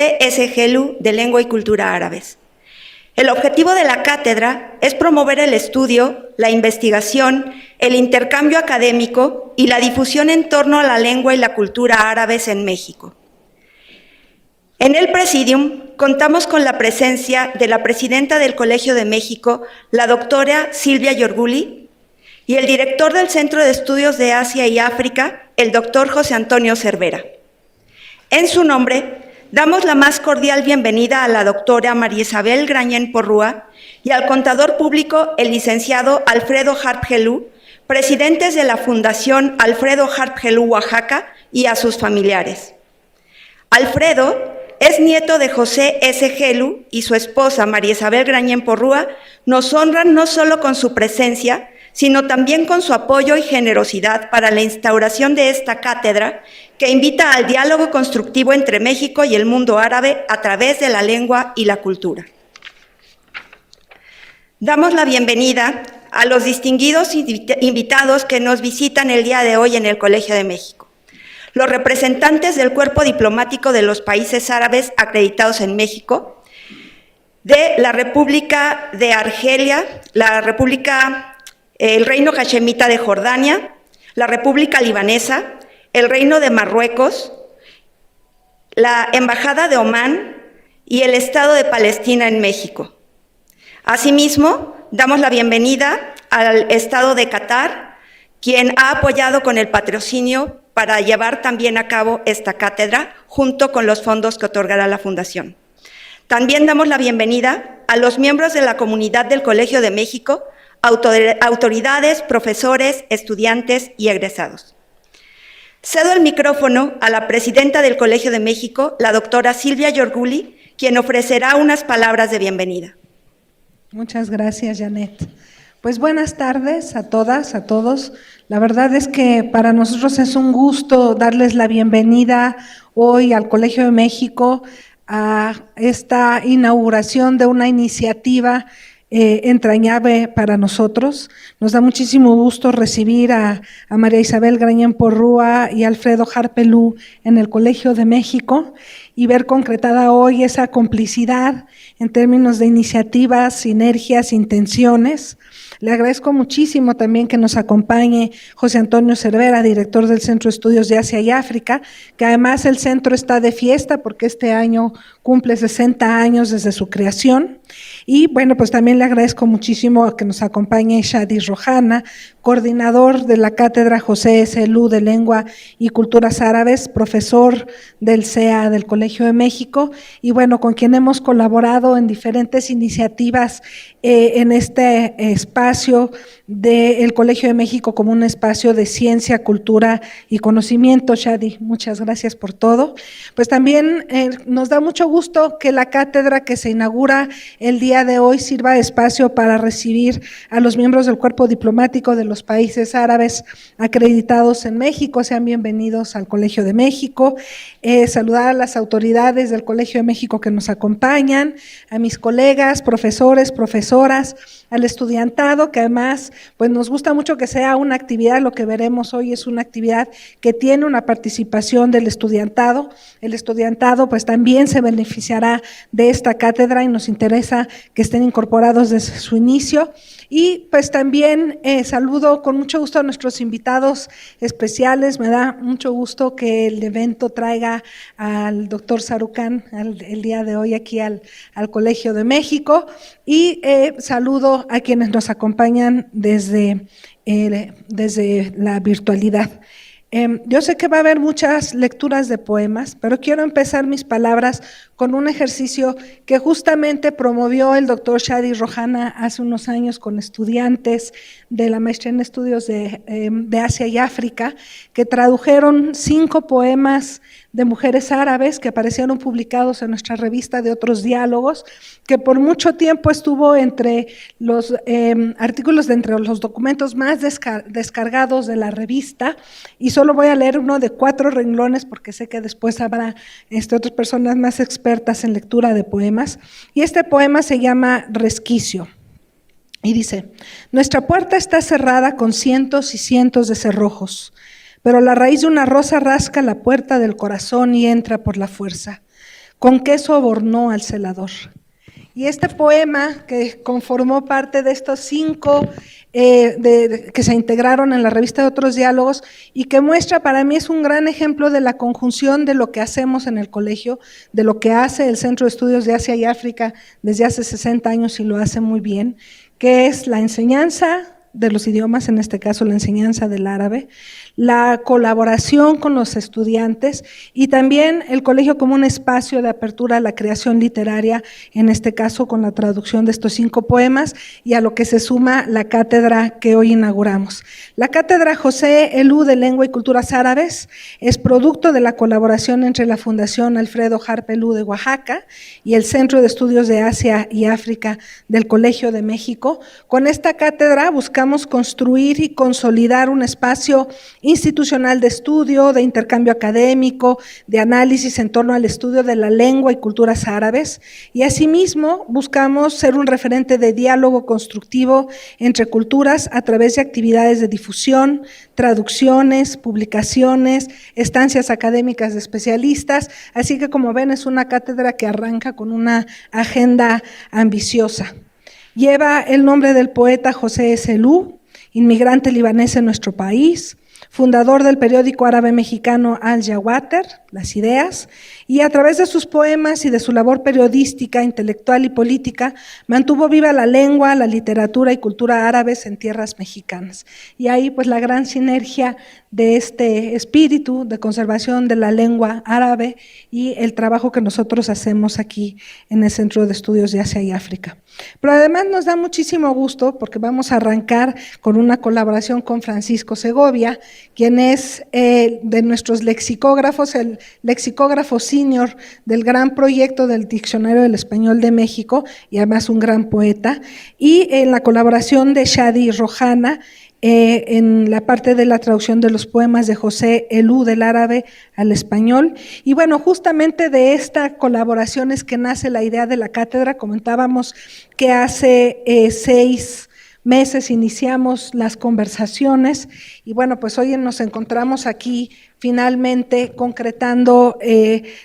S. Gelu de Lengua y Cultura Árabes. El objetivo de la cátedra es promover el estudio, la investigación, el intercambio académico y la difusión en torno a la lengua y la cultura árabes en México. En el Presidium contamos con la presencia de la presidenta del Colegio de México, la doctora Silvia Yorguli, y el director del Centro de Estudios de Asia y África, el doctor José Antonio Cervera. En su nombre, damos la más cordial bienvenida a la doctora María Isabel Grañén Porrúa y al contador público, el licenciado Alfredo Harp Gelu, presidentes de la Fundación Alfredo Harp Gelu Oaxaca, y a sus familiares. Alfredo es nieto de José S. Gelu y su esposa María Isabel Grañén Porrúa nos honran no solo con su presencia, sino también con su apoyo y generosidad para la instauración de esta cátedra que invita al diálogo constructivo entre México y el mundo árabe a través de la lengua y la cultura. Damos la bienvenida a los distinguidos invitados que nos visitan el día de hoy en el Colegio de México. Los representantes del cuerpo diplomático de los países árabes acreditados en México, de la República de Argelia, el Reino Hashemita de Jordania, la República Libanesa, el Reino de Marruecos, la Embajada de Omán y el Estado de Palestina en México. Asimismo, damos la bienvenida al Estado de Qatar, quien ha apoyado con el patrocinio para llevar también a cabo esta cátedra, junto con los fondos que otorgará la Fundación. También damos la bienvenida a los miembros de la comunidad del Colegio de México, autoridades, profesores, estudiantes y egresados. Cedo el micrófono a la presidenta del Colegio de México, la doctora Silvia Yorguli, quien ofrecerá unas palabras de bienvenida. Muchas gracias, Janet. Pues buenas tardes a todas, a todos. La verdad es que para nosotros es un gusto darles la bienvenida hoy al Colegio de México a esta inauguración de una iniciativa entrañable para nosotros. Nos da muchísimo gusto recibir a María Isabel Grañén Porrúa y Alfredo Harp Gelu en el Colegio de México y ver concretada hoy esa complicidad en términos de iniciativas, sinergias, intenciones. Le agradezco muchísimo también que nos acompañe José Antonio Cervera, director del Centro de Estudios de Asia y África, que además el centro está de fiesta porque este año cumple 60 años desde su creación. Y bueno, pues también le agradezco muchísimo que nos acompañe Shadi Rojana, coordinador de la Cátedra José S. Gelu de Lengua y Culturas Árabes, profesor del CEA del Colegio de México, y bueno, con quien hemos colaborado en diferentes iniciativas en este espacio del Colegio de México como un espacio de ciencia, cultura y conocimiento. Shadi, muchas gracias por todo. Pues también nos da mucho gusto que la cátedra que se inaugura el día de hoy sirva de espacio para recibir a los miembros del cuerpo diplomático de los países árabes acreditados en México. Sean bienvenidos al Colegio de México. Saludar a las autoridades del Colegio de México que nos acompañan, a mis colegas, profesores, profesoras, al estudiantado, que además pues nos gusta mucho que sea una actividad. Lo que veremos hoy es una actividad que tiene una participación del estudiantado. El estudiantado pues también se beneficiará de esta cátedra y nos interesa que estén incorporados desde su inicio. Y pues también saludo con mucho gusto a nuestros invitados especiales. Me da mucho gusto que el evento traiga al doctor Sarucán el día de hoy aquí al Colegio de México, y saludo a quienes nos acompañan desde la virtualidad. Yo sé que va a haber muchas lecturas de poemas, pero quiero empezar mis palabras con un ejercicio que justamente promovió el doctor Shadi Rojana hace unos años con estudiantes de la maestría en estudios de Asia y África, que tradujeron 5 poemas de mujeres árabes que aparecieron publicados en nuestra revista de Otros Diálogos, que por mucho tiempo estuvo entre los artículos de entre los documentos más descargados de la revista, y solo voy a leer uno de 4 renglones porque sé que después habrá otras personas más expertas en lectura de poemas. Y este poema se llama Resquicio y dice: nuestra puerta está cerrada con cientos y cientos de cerrojos, pero la raíz de una rosa rasca la puerta del corazón y entra por la fuerza. ¿Con qué sobornó al celador? Y este poema, que conformó parte de estos 5 que se integraron en la revista de Otros Diálogos y que muestra, para mí es un gran ejemplo de la conjunción de lo que hacemos en el colegio, de lo que hace el Centro de Estudios de Asia y África desde hace 60 años y lo hace muy bien, que es la enseñanza de los idiomas, en este caso la enseñanza del árabe, la colaboración con los estudiantes y también el colegio como un espacio de apertura a la creación literaria, en este caso con la traducción de estos 5 poemas y a lo que se suma la cátedra que hoy inauguramos. La cátedra José Elú de Lengua y Culturas Árabes es producto de la colaboración entre la Fundación Alfredo Harp Elú de Oaxaca y el Centro de Estudios de Asia y África del Colegio de México. Con esta cátedra buscamos construir y consolidar un espacio institucional de estudio, de intercambio académico, de análisis en torno al estudio de la lengua y culturas árabes, y asimismo buscamos ser un referente de diálogo constructivo entre culturas a través de actividades de difusión, traducciones, publicaciones, estancias académicas de especialistas, así que como ven es una cátedra que arranca con una agenda ambiciosa. Lleva el nombre del poeta José Elú, inmigrante libanés en nuestro país, fundador del periódico árabe mexicano Al-Jawater, Las Ideas, y a través de sus poemas y de su labor periodística, intelectual y política, mantuvo viva la lengua, la literatura y cultura árabes en tierras mexicanas. Y ahí pues la gran sinergia de este espíritu de conservación de la lengua árabe y el trabajo que nosotros hacemos aquí en el Centro de Estudios de Asia y África. Pero además nos da muchísimo gusto porque vamos a arrancar con una colaboración con Francisco Segovia, quien es de nuestros lexicógrafos, el lexicógrafo senior del gran proyecto del Diccionario del Español de México y además un gran poeta, y en la colaboración de Shadi Rojana en la parte de la traducción de los poemas de José Elú del árabe al español. Y bueno, justamente de esta colaboración es que nace la idea de la cátedra. Comentábamos que hace 6 meses iniciamos las conversaciones y bueno, pues hoy nos encontramos aquí finalmente concretando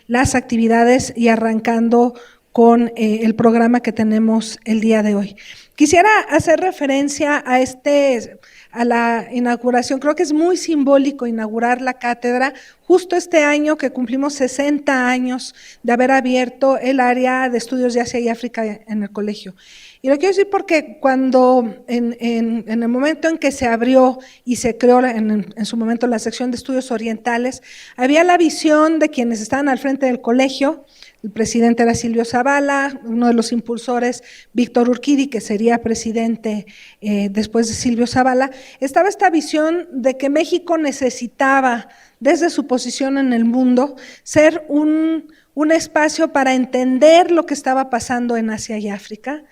las actividades y arrancando con el programa que tenemos el día de hoy. Quisiera hacer referencia a la inauguración. Creo que es muy simbólico inaugurar la cátedra justo este año que cumplimos 60 años de haber abierto el área de estudios de Asia y África en el colegio. Y lo quiero decir porque cuando en el momento en que se abrió y se creó en su momento la sección de estudios orientales, había la visión de quienes estaban al frente del colegio. El presidente era Silvio Zavala, uno de los impulsores, Víctor Urquidi, que sería presidente después de Silvio Zavala. Estaba esta visión de que México necesitaba, desde su posición en el mundo, ser un espacio para entender lo que estaba pasando en Asia y África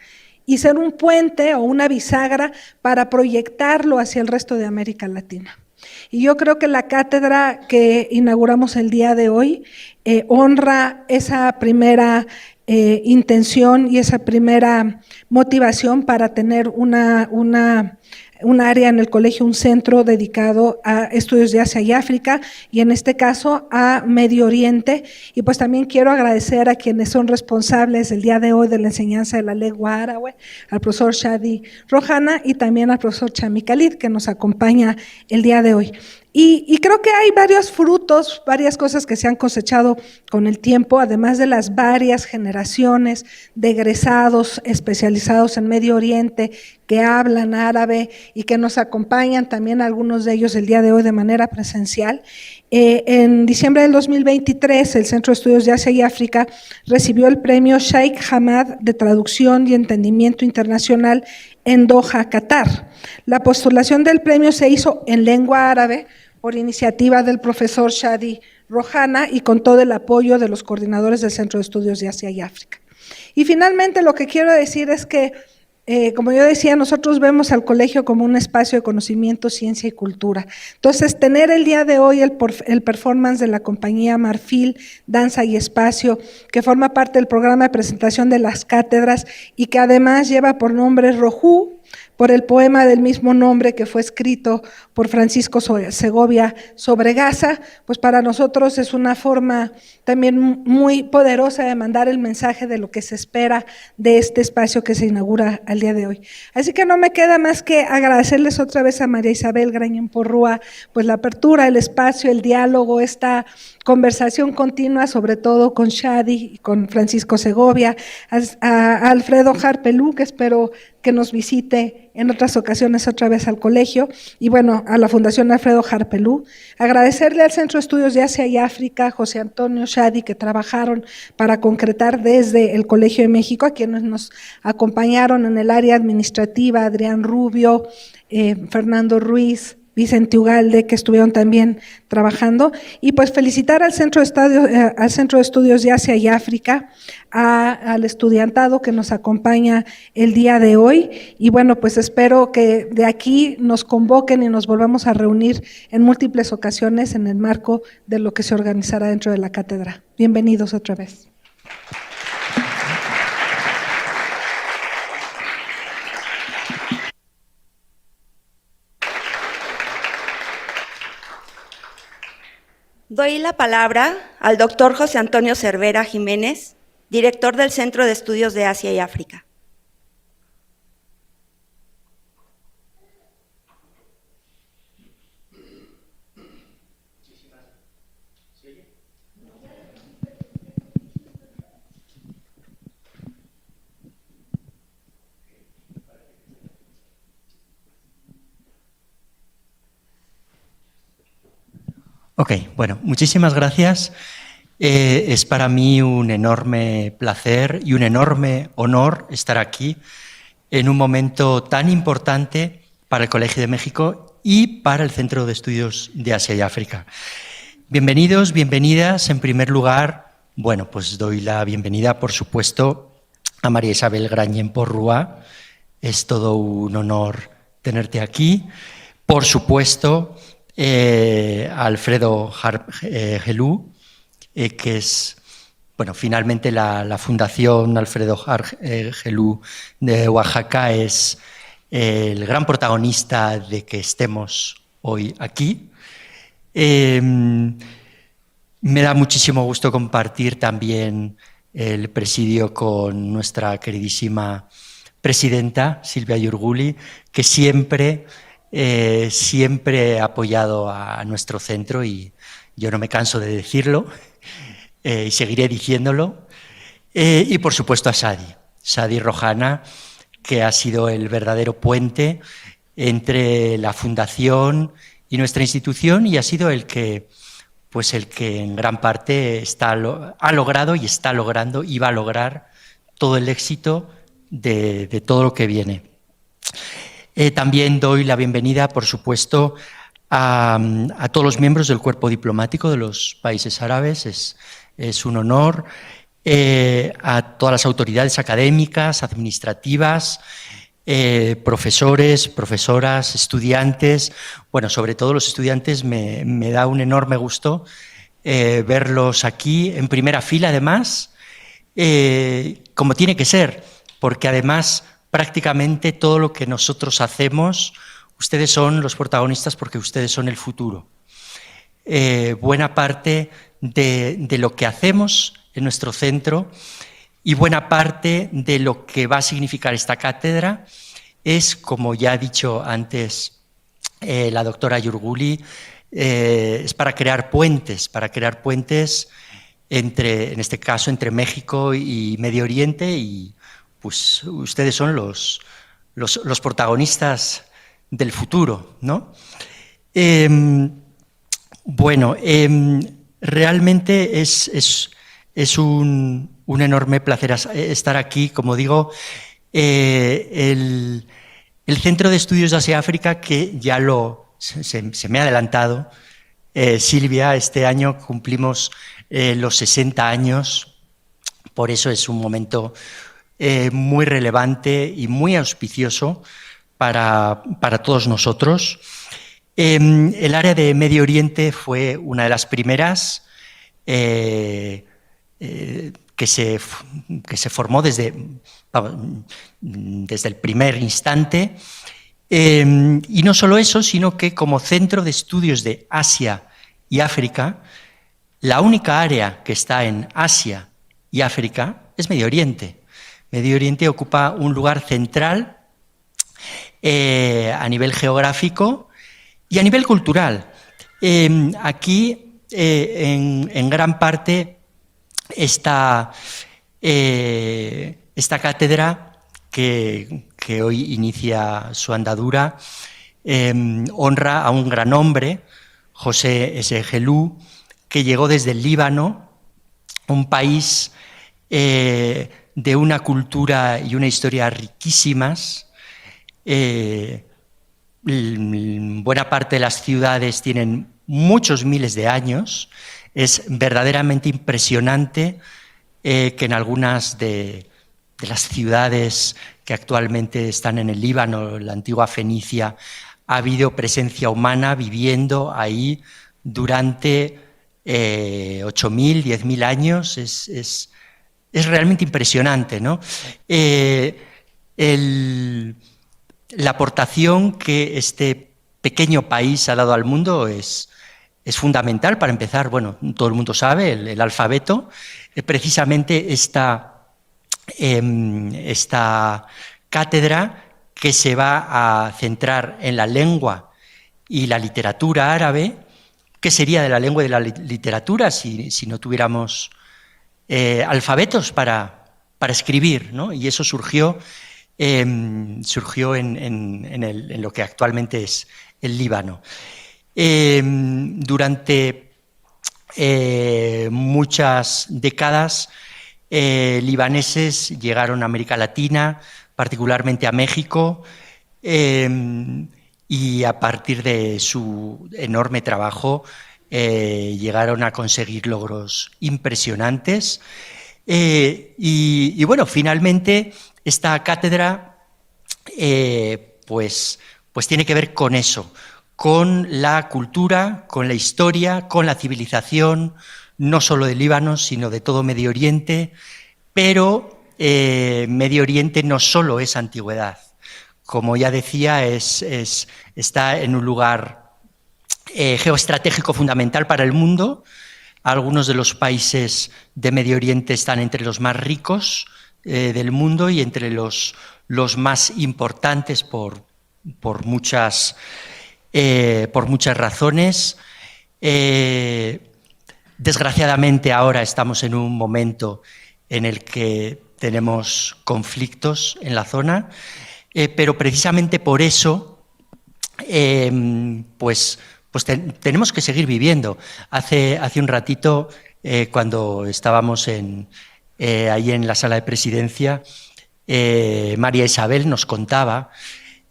y ser un puente o una bisagra para proyectarlo hacia el resto de América Latina. Y yo creo que la cátedra que inauguramos el día de hoy honra esa primera intención y esa primera motivación para tener un área en el colegio, un centro dedicado a estudios de Asia y África y en este caso a Medio Oriente. Y pues también quiero agradecer a quienes son responsables el día de hoy de la enseñanza de la lengua árabe, al profesor Shadi Rojana y también al profesor Chami Khalid, que nos acompaña el día de hoy. Y creo que hay varios frutos, varias cosas que se han cosechado con el tiempo, además de las varias generaciones de egresados especializados en Medio Oriente que hablan árabe y que nos acompañan también algunos de ellos el día de hoy de manera presencial. En diciembre del 2023, el Centro de Estudios de Asia y África recibió el premio Sheikh Hamad de Traducción y Entendimiento Internacional en Doha, Qatar. La postulación del premio se hizo en lengua árabe por iniciativa del profesor Shadi Rojana y con todo el apoyo de los coordinadores del Centro de Estudios de Asia y África. Y finalmente lo que quiero decir es que, como yo decía, nosotros vemos al colegio como un espacio de conocimiento, ciencia y cultura. Entonces, tener el día de hoy el performance de la compañía Marfil, Danza y Espacio, que forma parte del programa de presentación de las cátedras y que además lleva por nombre Rojú, por el poema del mismo nombre que fue escrito por Francisco Segovia sobre Gaza, pues para nosotros es una forma también muy poderosa de mandar el mensaje de lo que se espera de este espacio que se inaugura al día de hoy. Así que no me queda más que agradecerles otra vez a María Isabel Grañén Porrúa, pues la apertura, el espacio, el diálogo, esta conversación continua, sobre todo con Shadi y con Francisco Segovia, a Alfredo Harpelú, que espero que nos visite en otras ocasiones otra vez al colegio, y bueno, a la Fundación Alfredo Harpelú. Agradecerle al Centro de Estudios de Asia y África, José Antonio Shadi, que trabajaron para concretar desde el Colegio de México, a quienes nos acompañaron en el área administrativa, Adrián Rubio, Fernando Ruiz, Vicente Ugalde, que estuvieron también trabajando, y pues felicitar al Centro de Estudios de Asia y África, al estudiantado que nos acompaña el día de hoy, y bueno, pues espero que de aquí nos convoquen y nos volvamos a reunir en múltiples ocasiones en el marco de lo que se organizará dentro de la cátedra. Bienvenidos otra vez. Doy la palabra al doctor José Antonio Cervera Jiménez, director del Centro de Estudios de Asia y África. Ok, bueno, muchísimas gracias. Es para mí un enorme placer y un enorme honor estar aquí en un momento tan importante para el Colegio de México y para el Centro de Estudios de Asia y África. Bienvenidos, bienvenidas. En primer lugar, bueno, pues doy la bienvenida, por supuesto, a María Isabel Grañén Porrúa. Es todo un honor tenerte aquí. Por supuesto, Alfredo Harpelú, que es, bueno, finalmente la Fundación Alfredo Harpelú de Oaxaca es el gran protagonista de que estemos hoy aquí. Me da muchísimo gusto compartir también el presidio con nuestra queridísima presidenta, Silvia Iurguli, que siempre ha apoyado a nuestro centro y yo no me canso de decirlo y seguiré diciéndolo. Y por supuesto a Shadi Rojana, que ha sido el verdadero puente entre la Fundación y nuestra institución y ha sido el que en gran parte ha logrado y está logrando y va a lograr todo el éxito de todo lo que viene. También doy la bienvenida, por supuesto, a todos los miembros del cuerpo diplomático de los países árabes. Es un honor. A todas las autoridades académicas, administrativas, profesores, profesoras, estudiantes. Bueno, sobre todo los estudiantes me da un enorme gusto verlos aquí en primera fila, además, como tiene que ser, porque además prácticamente todo lo que nosotros hacemos, ustedes son los protagonistas porque ustedes son el futuro. Buena parte de lo que hacemos en nuestro centro y buena parte de lo que va a significar esta cátedra es, como ya ha dicho antes la doctora Iurguli, es para crear puentes en este caso, entre México y Medio Oriente, y pues ustedes son los protagonistas del futuro, ¿no? Realmente es un enorme placer estar aquí. Como digo, el Centro de Estudios de Asia y África, que ya se me ha adelantado, Silvia, este año cumplimos los 60 años, por eso es un momento muy relevante y muy auspicioso para todos nosotros. El área de Medio Oriente fue una de las primeras que se formó desde el primer instante. Y no solo eso, sino que como centro de estudios de Asia y África, la única área que está en Asia y África es Medio Oriente. Medio Oriente ocupa un lugar central a nivel geográfico y a nivel cultural. Aquí, en gran parte, esta cátedra que hoy inicia su andadura honra a un gran hombre, José S. Helou, que llegó desde el Líbano, un país de una cultura y una historia riquísimas. Buena parte de las ciudades tienen muchos miles de años. Es verdaderamente impresionante que en algunas de las ciudades que actualmente están en el Líbano, la antigua Fenicia, ha habido presencia humana viviendo ahí durante 8.000, 10.000 años. Es realmente impresionante, ¿no? La aportación que este pequeño país ha dado al mundo es fundamental. Para empezar, bueno, todo el mundo sabe, el alfabeto. Precisamente esta cátedra, que se va a centrar en la lengua y la literatura árabe. ¿Qué sería de la lengua y de la literatura si no tuviéramos alfabetos para escribir, ¿no? Y eso surgió en lo que actualmente es el Líbano. Durante muchas décadas, libaneses llegaron a América Latina, particularmente a México, y a partir de su enorme trabajo llegaron a conseguir logros impresionantes. Y bueno, finalmente esta cátedra pues tiene que ver con eso, con la cultura, con la historia, con la civilización, no solo del Líbano, sino de todo Medio Oriente. Pero Medio Oriente no solo es antigüedad. Como ya decía, está en un lugar geoestratégico fundamental para el mundo. Algunos de los países de Medio Oriente están entre los más ricos del mundo y entre los más importantes por muchas razones. Desgraciadamente ahora estamos en un momento en el que tenemos conflictos en la zona, pero precisamente por eso tenemos que seguir viviendo. Hace un ratito, cuando estábamos ahí en la sala de presidencia, María Isabel nos contaba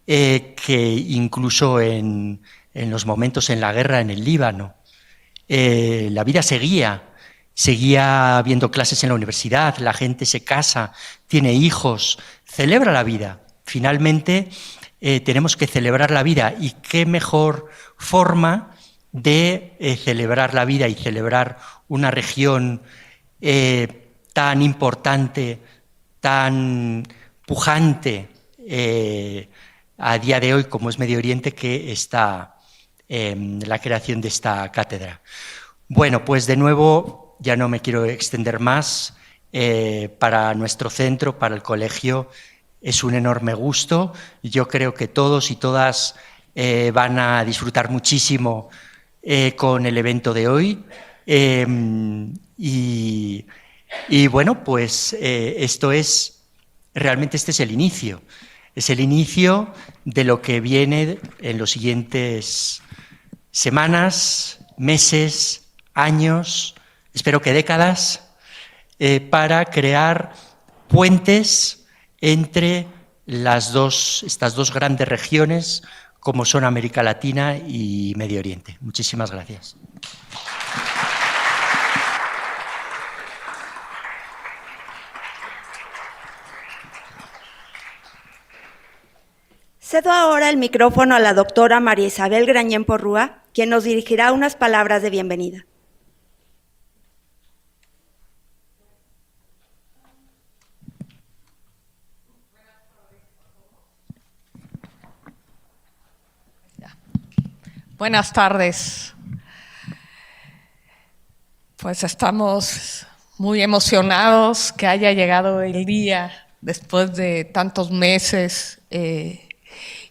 que incluso en los momentos en la guerra en el Líbano, la vida seguía habiendo clases en la universidad, la gente se casa, tiene hijos, celebra la vida. Finalmente, tenemos que celebrar la vida, y qué mejor forma de celebrar la vida y celebrar una región tan importante, tan pujante a día de hoy como es Medio Oriente, que está la creación de esta cátedra. Bueno, pues de nuevo, ya no me quiero extender más. Para nuestro centro, para el colegio, es un enorme gusto. Yo creo que todos y todas van a disfrutar muchísimo con el evento de hoy. Y bueno, pues realmente este es el inicio. Es el inicio de lo que viene en los siguientes semanas, meses, años, espero que décadas, para crear puentes entre estas dos grandes regiones, como son América Latina y Medio Oriente. Muchísimas gracias. Cedo ahora el micrófono a la doctora María Isabel Grañén Porrúa, quien nos dirigirá unas palabras de bienvenida. Buenas tardes. Pues estamos muy emocionados que haya llegado el día después de tantos meses.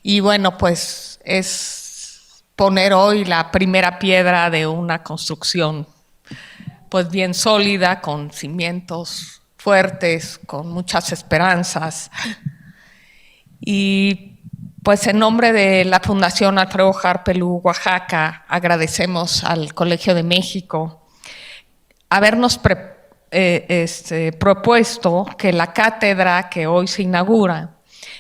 Y bueno, pues es poner hoy la primera piedra de una construcción pues bien sólida, con cimientos fuertes, con muchas esperanzas. Y pues en nombre de la Fundación Alfredo Harp Helú, Oaxaca, agradecemos al Colegio de México habernos propuesto que la cátedra que hoy se inaugura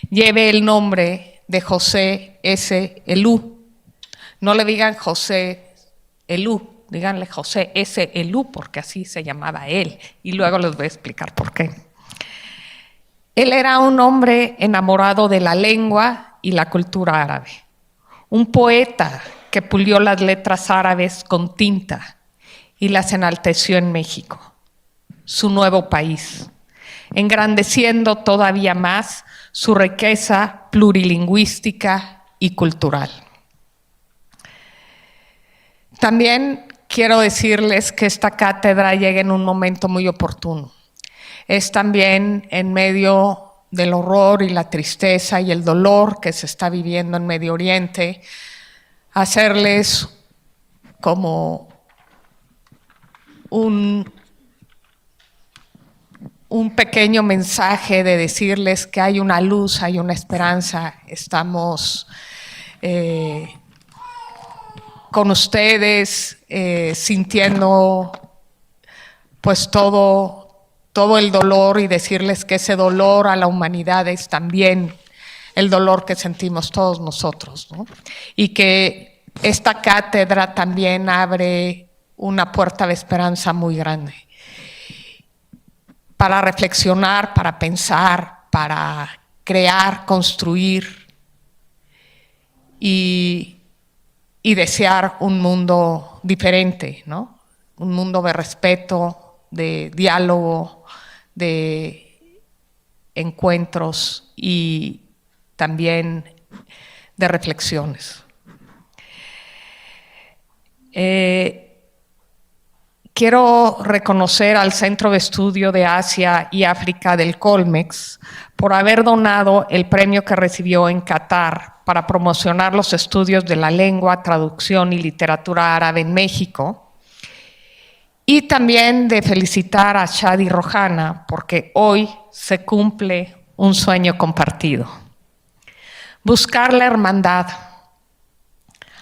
lleve el nombre de José S. Helú. No le digan José Helú, díganle José S. Helú, porque así se llamaba él, y luego les voy a explicar por qué. Él era un hombre enamorado de la lengua y la cultura árabe, un poeta que pulió las letras árabes con tinta y las enalteció en México, su nuevo país, engrandeciendo todavía más su riqueza plurilingüística y cultural. También quiero decirles que esta cátedra llega en un momento muy oportuno. Es también en medio del horror y la tristeza y el dolor que se está viviendo en Medio Oriente, hacerles como un pequeño mensaje de decirles que hay una luz, hay una esperanza. Estamos con ustedes sintiendo pues todo el dolor, y decirles que ese dolor a la humanidad es también el dolor que sentimos todos nosotros, ¿no? Y que esta cátedra también abre una puerta de esperanza muy grande para reflexionar, para pensar, para crear, construir y desear un mundo diferente, ¿no? Un mundo de respeto, de diálogo, de encuentros y también de reflexiones. Quiero reconocer al Centro de Estudio de Asia y África del Colmex por haber donado el premio que recibió en Qatar para promocionar los estudios de la lengua, traducción y literatura árabe en México. Y también de felicitar a Shadi Rojana porque hoy se cumple un sueño compartido. Buscar la hermandad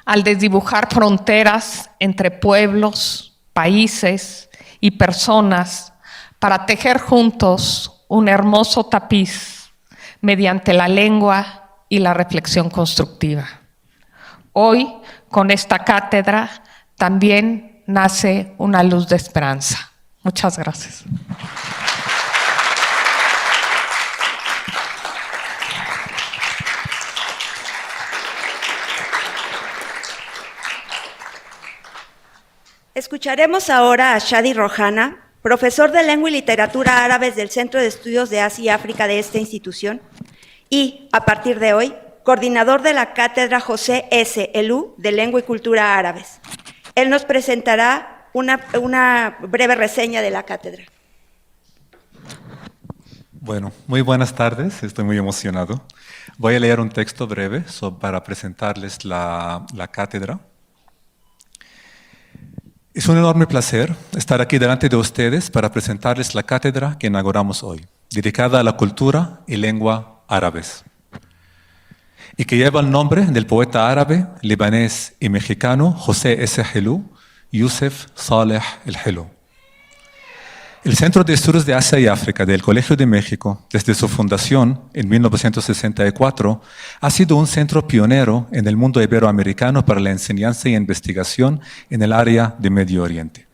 al desdibujar fronteras entre pueblos, países y personas para tejer juntos un hermoso tapiz mediante la lengua y la reflexión constructiva. Hoy, con esta cátedra, también nace una luz de esperanza. Muchas gracias. Escucharemos ahora a Shadi Rojana, profesor de Lengua y Literatura Árabes del Centro de Estudios de Asia y África de esta institución y, a partir de hoy, coordinador de la Cátedra José S. Helú de Lengua y Cultura Árabes. Él nos presentará una breve reseña de la cátedra. Bueno, muy buenas tardes, estoy muy emocionado. Voy a leer un texto breve para presentarles la cátedra. Es un enorme placer estar aquí delante de ustedes para presentarles la cátedra que inauguramos hoy, dedicada a la cultura y lengua árabes, y que lleva el nombre del poeta árabe, libanés y mexicano José S. Helú, Youssef Saleh el-Helú. El Centro de Estudios de Asia y África del Colegio de México, desde su fundación en 1964, ha sido un centro pionero en el mundo iberoamericano para la enseñanza y investigación en el área de Medio Oriente.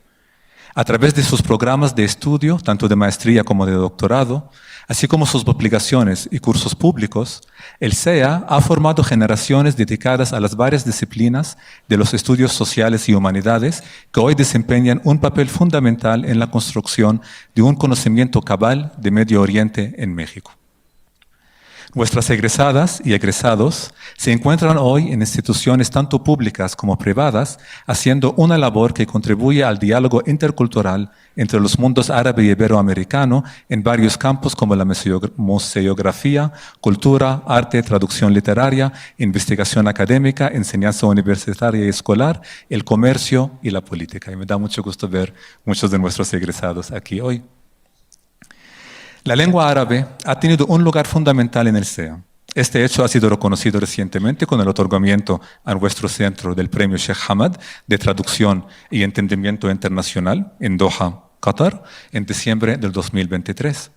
A través de sus programas de estudio, tanto de maestría como de doctorado, así como sus publicaciones y cursos públicos, el CEA ha formado generaciones dedicadas a las varias disciplinas de los estudios sociales y humanidades que hoy desempeñan un papel fundamental en la construcción de un conocimiento cabal de Medio Oriente en México. Vuestras egresadas y egresados se encuentran hoy en instituciones tanto públicas como privadas, haciendo una labor que contribuye al diálogo intercultural entre los mundos árabe y iberoamericano en varios campos como la museografía, cultura, arte, traducción literaria, investigación académica, enseñanza universitaria y escolar, el comercio y la política. Y me da mucho gusto ver muchos de nuestros egresados aquí hoy. La lengua árabe ha tenido un lugar fundamental en el SEA. Este hecho ha sido reconocido recientemente con el otorgamiento a nuestro centro del Premio Sheikh Hamad de Traducción y Entendimiento Internacional en Doha, Qatar, en diciembre del 2023.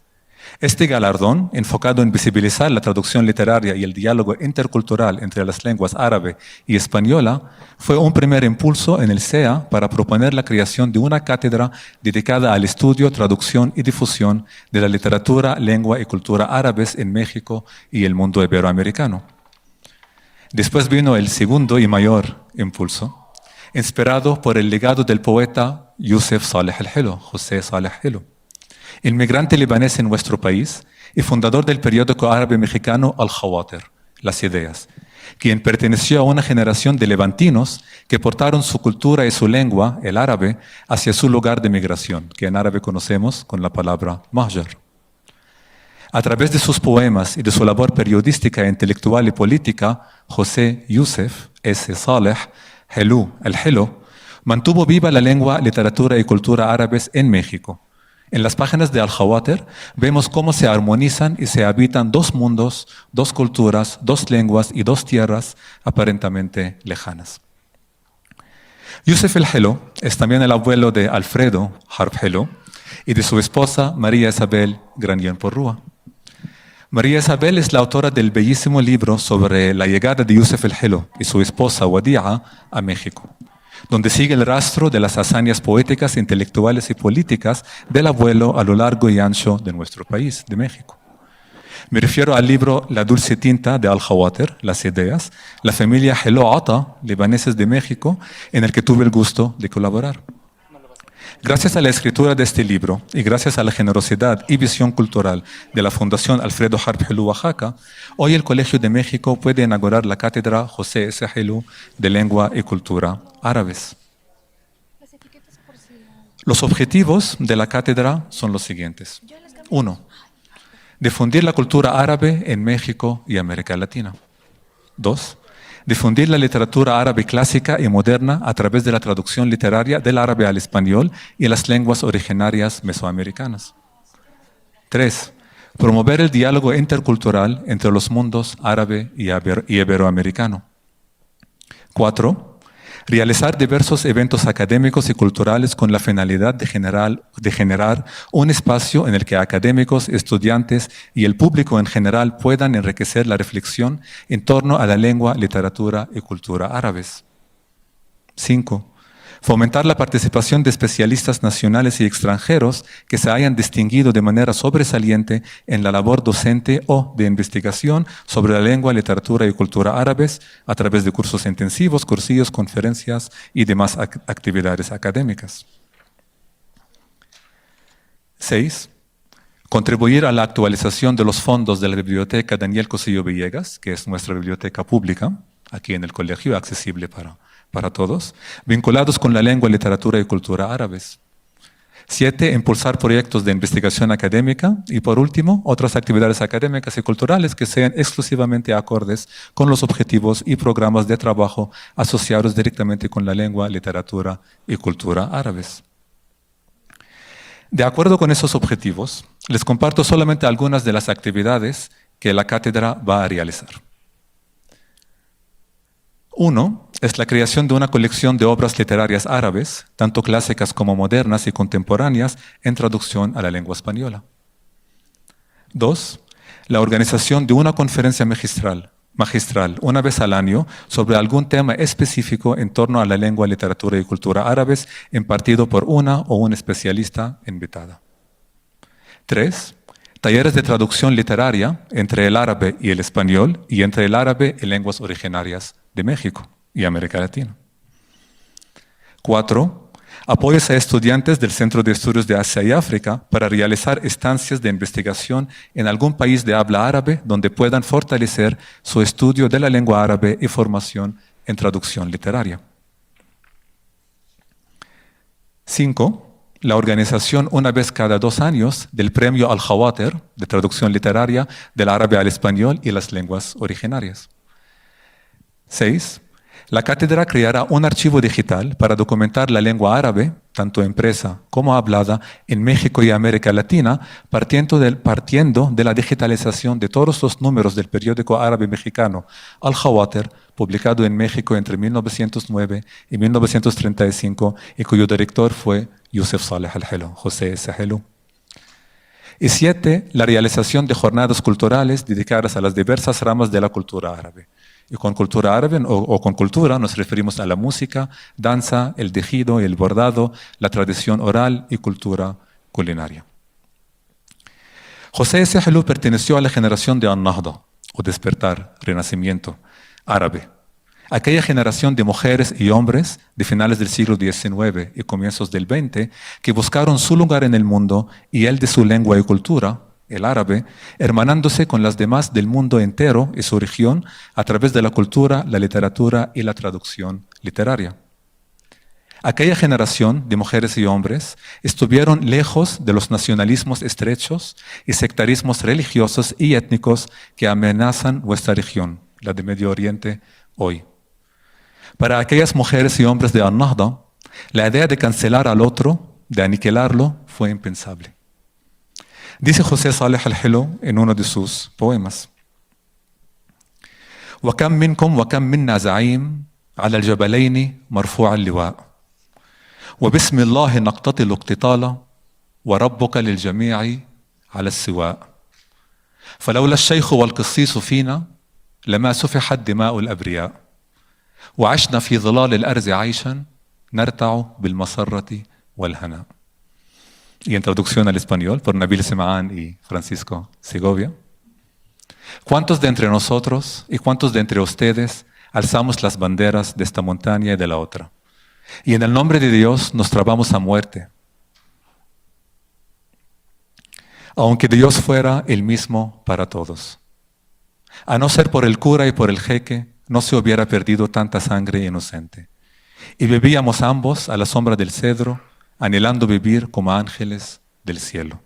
Este galardón, enfocado en visibilizar la traducción literaria y el diálogo intercultural entre las lenguas árabe y española, fue un primer impulso en el SEA para proponer la creación de una cátedra dedicada al estudio, traducción y difusión de la literatura, lengua y cultura árabes en México y el mundo iberoamericano. Después vino el segundo y mayor impulso, inspirado por el legado del poeta Yusef Saleh el-Hilo, José Saleh Hilo, inmigrante libanés en nuestro país y fundador del periódico árabe mexicano Al-Khawatir, Las Ideas, quien perteneció a una generación de levantinos que portaron su cultura y su lengua, el árabe, hacia su lugar de migración, que en árabe conocemos con la palabra mahjar. A través de sus poemas y de su labor periodística, intelectual y política, José Yusef S. Saleh Hilo el-Hilo mantuvo viva la lengua, literatura y cultura árabes en México. En las páginas de Al-Khawatir vemos cómo se armonizan y se habitan dos mundos, dos culturas, dos lenguas y dos tierras aparentemente lejanas. Yusef el-Hilo es también el abuelo de Alfredo Harb Hilo y de su esposa María Isabel Granier Porrúa. María Isabel es la autora del bellísimo libro sobre la llegada de Yusef el-Hilo y su esposa Wadia a México, donde sigue el rastro de las hazañas poéticas, intelectuales y políticas del abuelo a lo largo y ancho de nuestro país, de México. Me refiero al libro La dulce tinta de Al-Khawatir, Las Ideas, la familia Hilo Ata, libaneses de México, en el que tuve el gusto de colaborar. Gracias a la escritura de este libro y gracias a la generosidad y visión cultural de la Fundación Alfredo Harb Hilo Oaxaca, hoy el Colegio de México puede inaugurar la cátedra José S. Hilo de Lengua y Cultura Árabes. Los objetivos de la cátedra son los siguientes. 1. Difundir la cultura árabe en México y América Latina. 2. Difundir la literatura árabe clásica y moderna a través de la traducción literaria del árabe al español y las lenguas originarias mesoamericanas. 3. Promover el diálogo intercultural entre los mundos árabe y iberoamericano. 4. Realizar diversos eventos académicos y culturales con la finalidad de generar un espacio en el que académicos, estudiantes y el público en general puedan enriquecer la reflexión en torno a la lengua, literatura y cultura árabes. 5. Fomentar la participación de especialistas nacionales y extranjeros que se hayan distinguido de manera sobresaliente en la labor docente o de investigación sobre la lengua, literatura y cultura árabes a través de cursos intensivos, cursillos, conferencias y demás actividades académicas. 6. Contribuir a la actualización de los fondos de la Biblioteca Daniel Cosillo Villegas, que es nuestra biblioteca pública, aquí en el colegio, accesible para todos, vinculados con la lengua, literatura y cultura árabes. 7. Impulsar proyectos de investigación académica. Y por último, otras actividades académicas y culturales que sean exclusivamente acordes con los objetivos y programas de trabajo asociados directamente con la lengua, literatura y cultura árabes. De acuerdo con esos objetivos, les comparto solamente algunas de las actividades que la cátedra va a realizar. 1. Es la creación de una colección de obras literarias árabes, tanto clásicas como modernas y contemporáneas, en traducción a la lengua española. 2. La organización de una conferencia magistral una vez al año sobre algún tema específico en torno a la lengua, literatura y cultura árabes, impartido por una o un especialista invitada. 3. Talleres de traducción literaria entre el árabe y el español y entre el árabe y lenguas originarias de México y América Latina. 4. Apoyos a estudiantes del Centro de Estudios de Asia y África para realizar estancias de investigación en algún país de habla árabe donde puedan fortalecer su estudio de la lengua árabe y formación en traducción literaria. 5. La organización una vez cada 2 años del Premio Al-Khawatir de traducción literaria del árabe al español y las lenguas originarias. 6. La cátedra creará un archivo digital para documentar la lengua árabe, tanto impresa como hablada, en México y América Latina, partiendo de la digitalización de todos los números del periódico árabe mexicano Al-Khawatir, publicado en México entre 1909 y 1935, y cuyo director fue Yusef Saleh Al-Helou, José S. Helou. Y 7. La realización de jornadas culturales dedicadas a las diversas ramas de la cultura árabe. Y con cultura árabe o con cultura nos referimos a la música, danza, el tejido, el bordado, la tradición oral y cultura culinaria. José S. Helou perteneció a la generación de An-Nahda, o despertar, renacimiento, árabe. Aquella generación de mujeres y hombres de finales del siglo XIX y comienzos del XX que buscaron su lugar en el mundo y el de su lengua y cultura, el árabe, hermanándose con las demás del mundo entero y su región a través de la cultura, la literatura y la traducción literaria. Aquella generación de mujeres y hombres estuvieron lejos de los nacionalismos estrechos y sectarismos religiosos y étnicos que amenazan nuestra región, la de Medio Oriente, hoy. Para aquellas mujeres y hombres de An-Nahda, la idea de cancelar al otro, de aniquilarlo, fue impensable. Dice José Saleh Al-Helou en uno de sus poemas: وَكَمْ مِنْكُمْ وَكَمْ مِنَّا زَعِيمٌ عَلَى الْجَبَلَيْنِ مَرْفُوعَ اللِّوَاء وَبِسْمِ اللَّهِ نَقْتَتِلُ اقْتِتَالًا وَرَبُّكَ لِلْجَمِيعِ على السواء فلولا الشيخ والقسيس فينا لما سفحت دماء الأبرياء وعشنا في ظلال الأرض عيشا نرتع بالمسرة والهناء. Y en traducción al español por Nabil Semaán y Francisco Segovia: ¿cuántos de entre nosotros y cuántos de entre ustedes alzamos las banderas de esta montaña y de la otra? Y en el nombre de Dios nos trabamos a muerte. Aunque Dios fuera el mismo para todos. A no ser por el cura y por el jeque, no se hubiera perdido tanta sangre inocente. Y bebíamos ambos a la sombra del cedro, anhelando vivir como ángeles del cielo.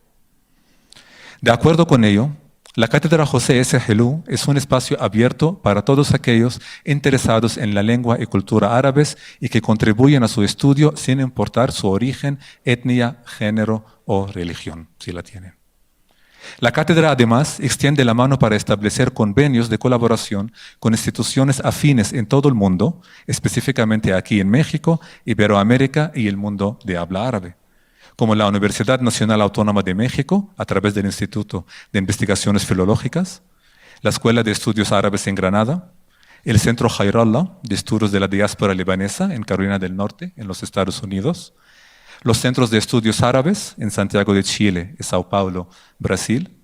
De acuerdo con ello, la Cátedra José S. Helou es un espacio abierto para todos aquellos interesados en la lengua y cultura árabes y que contribuyen a su estudio sin importar su origen, etnia, género o religión, si la tienen. La cátedra además extiende la mano para establecer convenios de colaboración con instituciones afines en todo el mundo, específicamente aquí en México, Iberoamérica y el mundo de habla árabe, como la Universidad Nacional Autónoma de México, a través del Instituto de Investigaciones Filológicas, la Escuela de Estudios Árabes en Granada, el Centro Jairallah de Estudios de la Diáspora Libanesa en Carolina del Norte, en los Estados Unidos, los Centros de Estudios Árabes en Santiago de Chile y Sao Paulo, Brasil,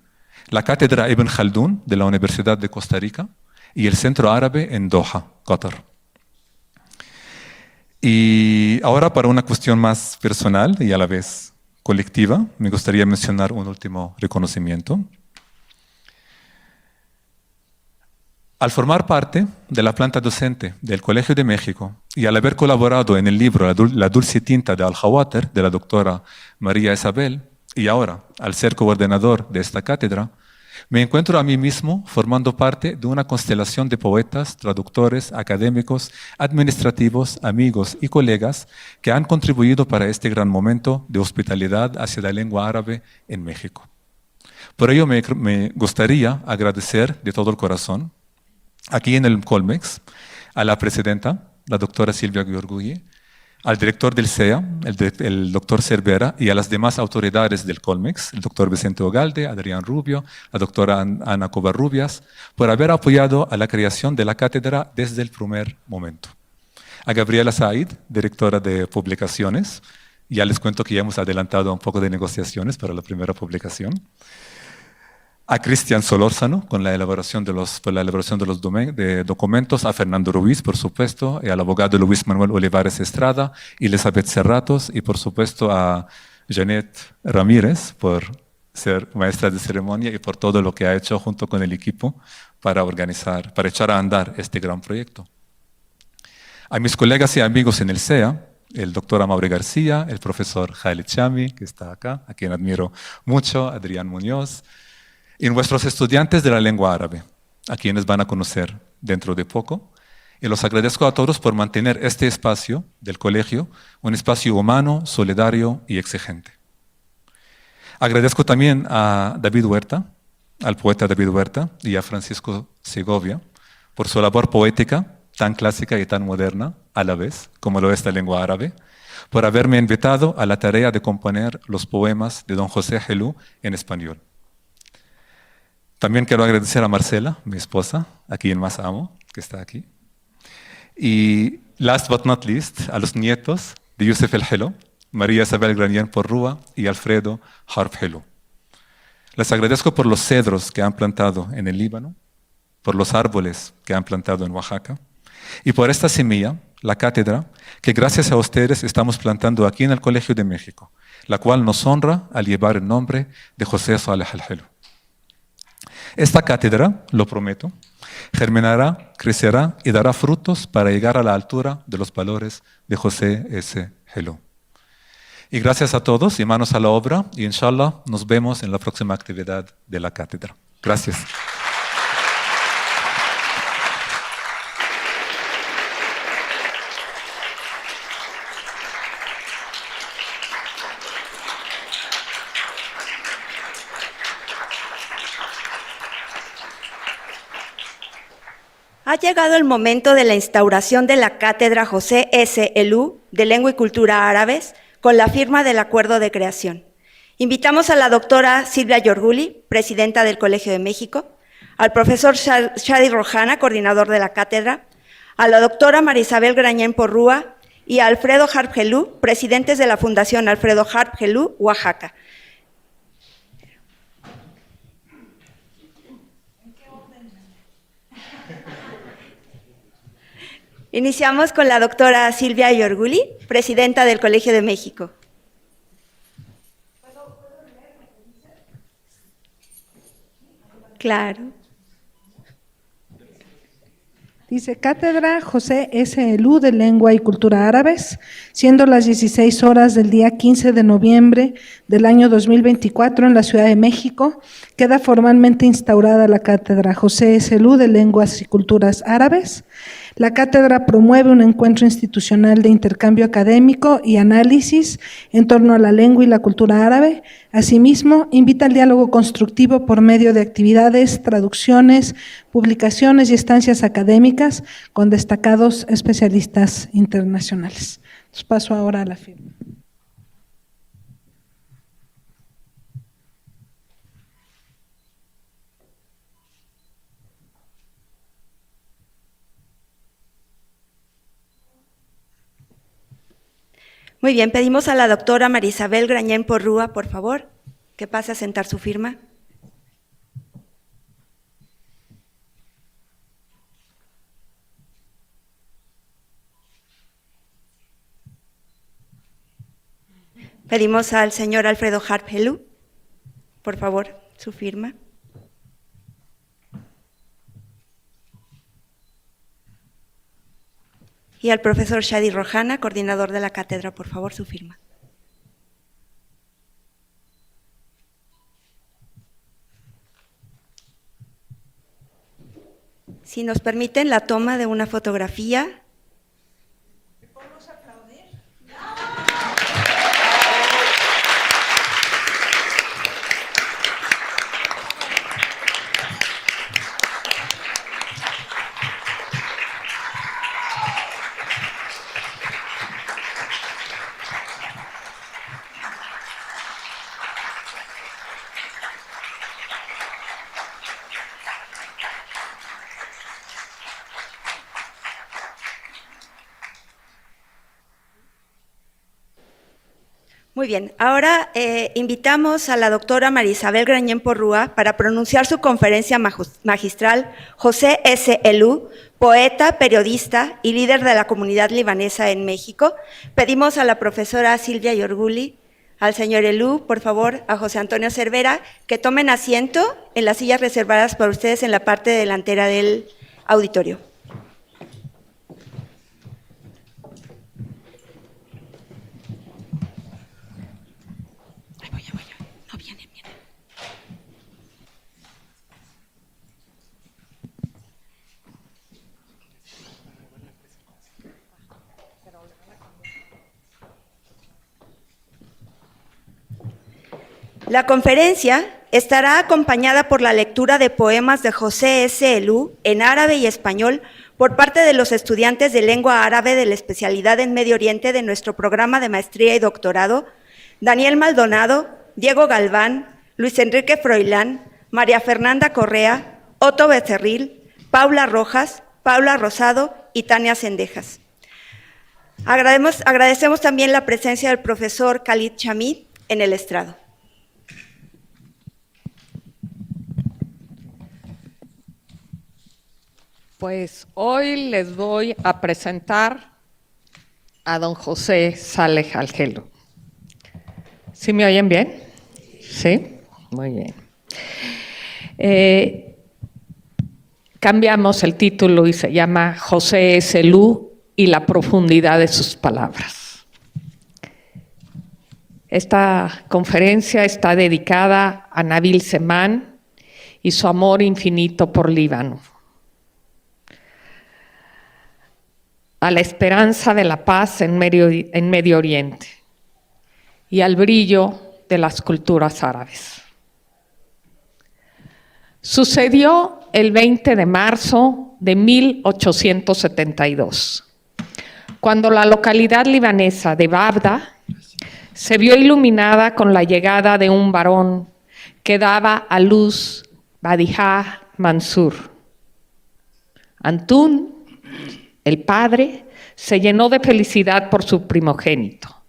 la Cátedra Ibn Khaldun de la Universidad de Costa Rica y el Centro Árabe en Doha, Qatar. Y ahora, para una cuestión más personal y a la vez colectiva, me gustaría mencionar un último reconocimiento. Al formar parte de la planta docente del Colegio de México y al haber colaborado en el libro La dulce tinta de Al-Khawatir de la doctora María Isabel, y ahora al ser coordinador de esta cátedra, me encuentro a mí mismo formando parte de una constelación de poetas, traductores, académicos, administrativos, amigos y colegas que han contribuido para este gran momento de hospitalidad hacia la lengua árabe en México. Por ello me gustaría agradecer de todo el corazón aquí en el Colmex, a la presidenta, la doctora Silvia Giorgui, al director del CEA, el doctor Cervera, y a las demás autoridades del Colmex, el doctor Vicente Ogalde, Adrián Rubio, la doctora Ana Covarrubias, por haber apoyado a la creación de la cátedra desde el primer momento. A Gabriela Said, directora de publicaciones, ya les cuento que ya hemos adelantado un poco de negociaciones para la primera publicación. a Cristian Solórzano por la elaboración de los documentos, a Fernando Ruiz, por supuesto, y al abogado Luis Manuel Olivares Estrada, Elizabeth Serratos, y por supuesto a Janet Ramírez por ser maestra de ceremonia y por todo lo que ha hecho junto con el equipo para organizar, para echar a andar este gran proyecto. A mis colegas y amigos en el CEA, el doctor Amaury García, el profesor Khalid Chami, que está acá, a quien admiro mucho, Adrián Muñoz, y nuestros estudiantes de la lengua árabe, a quienes van a conocer dentro de poco. Y los agradezco a todos por mantener este espacio del colegio un espacio humano, solidario y exigente. Agradezco también a David Huerta, al poeta David Huerta, y a Francisco Segovia por su labor poética, tan clásica y tan moderna a la vez, como lo es la lengua árabe, por haberme invitado a la tarea de componer los poemas de don José Helú en español. También quiero agradecer a Marcela, mi esposa, a quien más amo, que está aquí. Y last but not least, a los nietos de Yusef El Helú, María Isabel Granier Porrúa y Alfredo Harp Helú. Les agradezco por los cedros que han plantado en el Líbano, por los árboles que han plantado en Oaxaca, y por esta semilla, la cátedra, que gracias a ustedes estamos plantando aquí en el Colegio de México, la cual nos honra al llevar el nombre de José Saleh Al Helú. Esta cátedra, lo prometo, germinará, crecerá y dará frutos para llegar a la altura de los valores de José S. Helú. Y gracias a todos y manos a la obra, y inshallah nos vemos en la próxima actividad de la cátedra. Gracias. Ha llegado el momento de la instauración de la Cátedra José S. Helú de Lengua y Cultura Árabes con la firma del Acuerdo de Creación. Invitamos a la doctora Silvia Yorguli, presidenta del Colegio de México, al profesor Shadi Rojana, coordinador de la cátedra, a la doctora María Isabel Grañén Porrúa y a Alfredo Harp Helú, presidentes de la Fundación Alfredo Harp Helú, Oaxaca. Iniciamos con la doctora Silvia Yorguli, presidenta del Colegio de México. Claro. Dice, Cátedra José S. Helú de Lengua y Cultura Árabes, siendo las 16 horas del día 15 de noviembre del año 2024 en la Ciudad de México, queda formalmente instaurada la Cátedra José S. Helú de Lenguas y Culturas Árabes. La cátedra promueve un encuentro institucional de intercambio académico y análisis en torno a la lengua y la cultura árabe. Asimismo, invita al diálogo constructivo por medio de actividades, traducciones, publicaciones y estancias académicas con destacados especialistas internacionales. Entonces, paso ahora a la firma. Muy bien, pedimos a la doctora María Isabel Grañén Porrúa, por favor, que pase a sentar su firma. Pedimos al señor Alfredo Harp Helú, por favor, su firma. Y al profesor Shadi Rojana, coordinador de la cátedra, por favor, su firma. Si nos permiten la toma de una fotografía. ¿Podemos aplaudir? Muy bien, ahora invitamos a la doctora María Isabel Grañén Porrúa para pronunciar su conferencia magistral José S. Elú, poeta, periodista y líder de la comunidad libanesa en México. Pedimos a la profesora Silvia Yorguli, al señor Elú, por favor, a José Antonio Cervera, que tomen asiento en las sillas reservadas para ustedes en la parte delantera del auditorio. La conferencia estará acompañada por la lectura de poemas de José S. Elú en árabe y español por parte de los estudiantes de lengua árabe de la especialidad en Medio Oriente de nuestro programa de maestría y doctorado, Daniel Maldonado, Diego Galván, Luis Enrique Froilán, María Fernanda Correa, Otto Becerril, Paula Rojas, Paula Rosado y Tania Cendejas. Agradecemos también la presencia del profesor Khalid Chamid en el estrado. Pues hoy les voy a presentar a don José Saleh Al-Helu. ¿Sí me oyen bien? ¿Sí? Muy bien. Cambiamos el título y se llama José S. Elú y la profundidad de sus palabras. Esta conferencia está dedicada a Nabil Semán y su amor infinito por Líbano, a la esperanza de la paz en Medio Oriente y al brillo de las culturas árabes. Sucedió el 20 de marzo de 1872, cuando la localidad libanesa de Babda se vio iluminada con la llegada de un varón que daba a luz Badijah Mansur. Antún, el padre, se llenó de felicidad por su primogénito.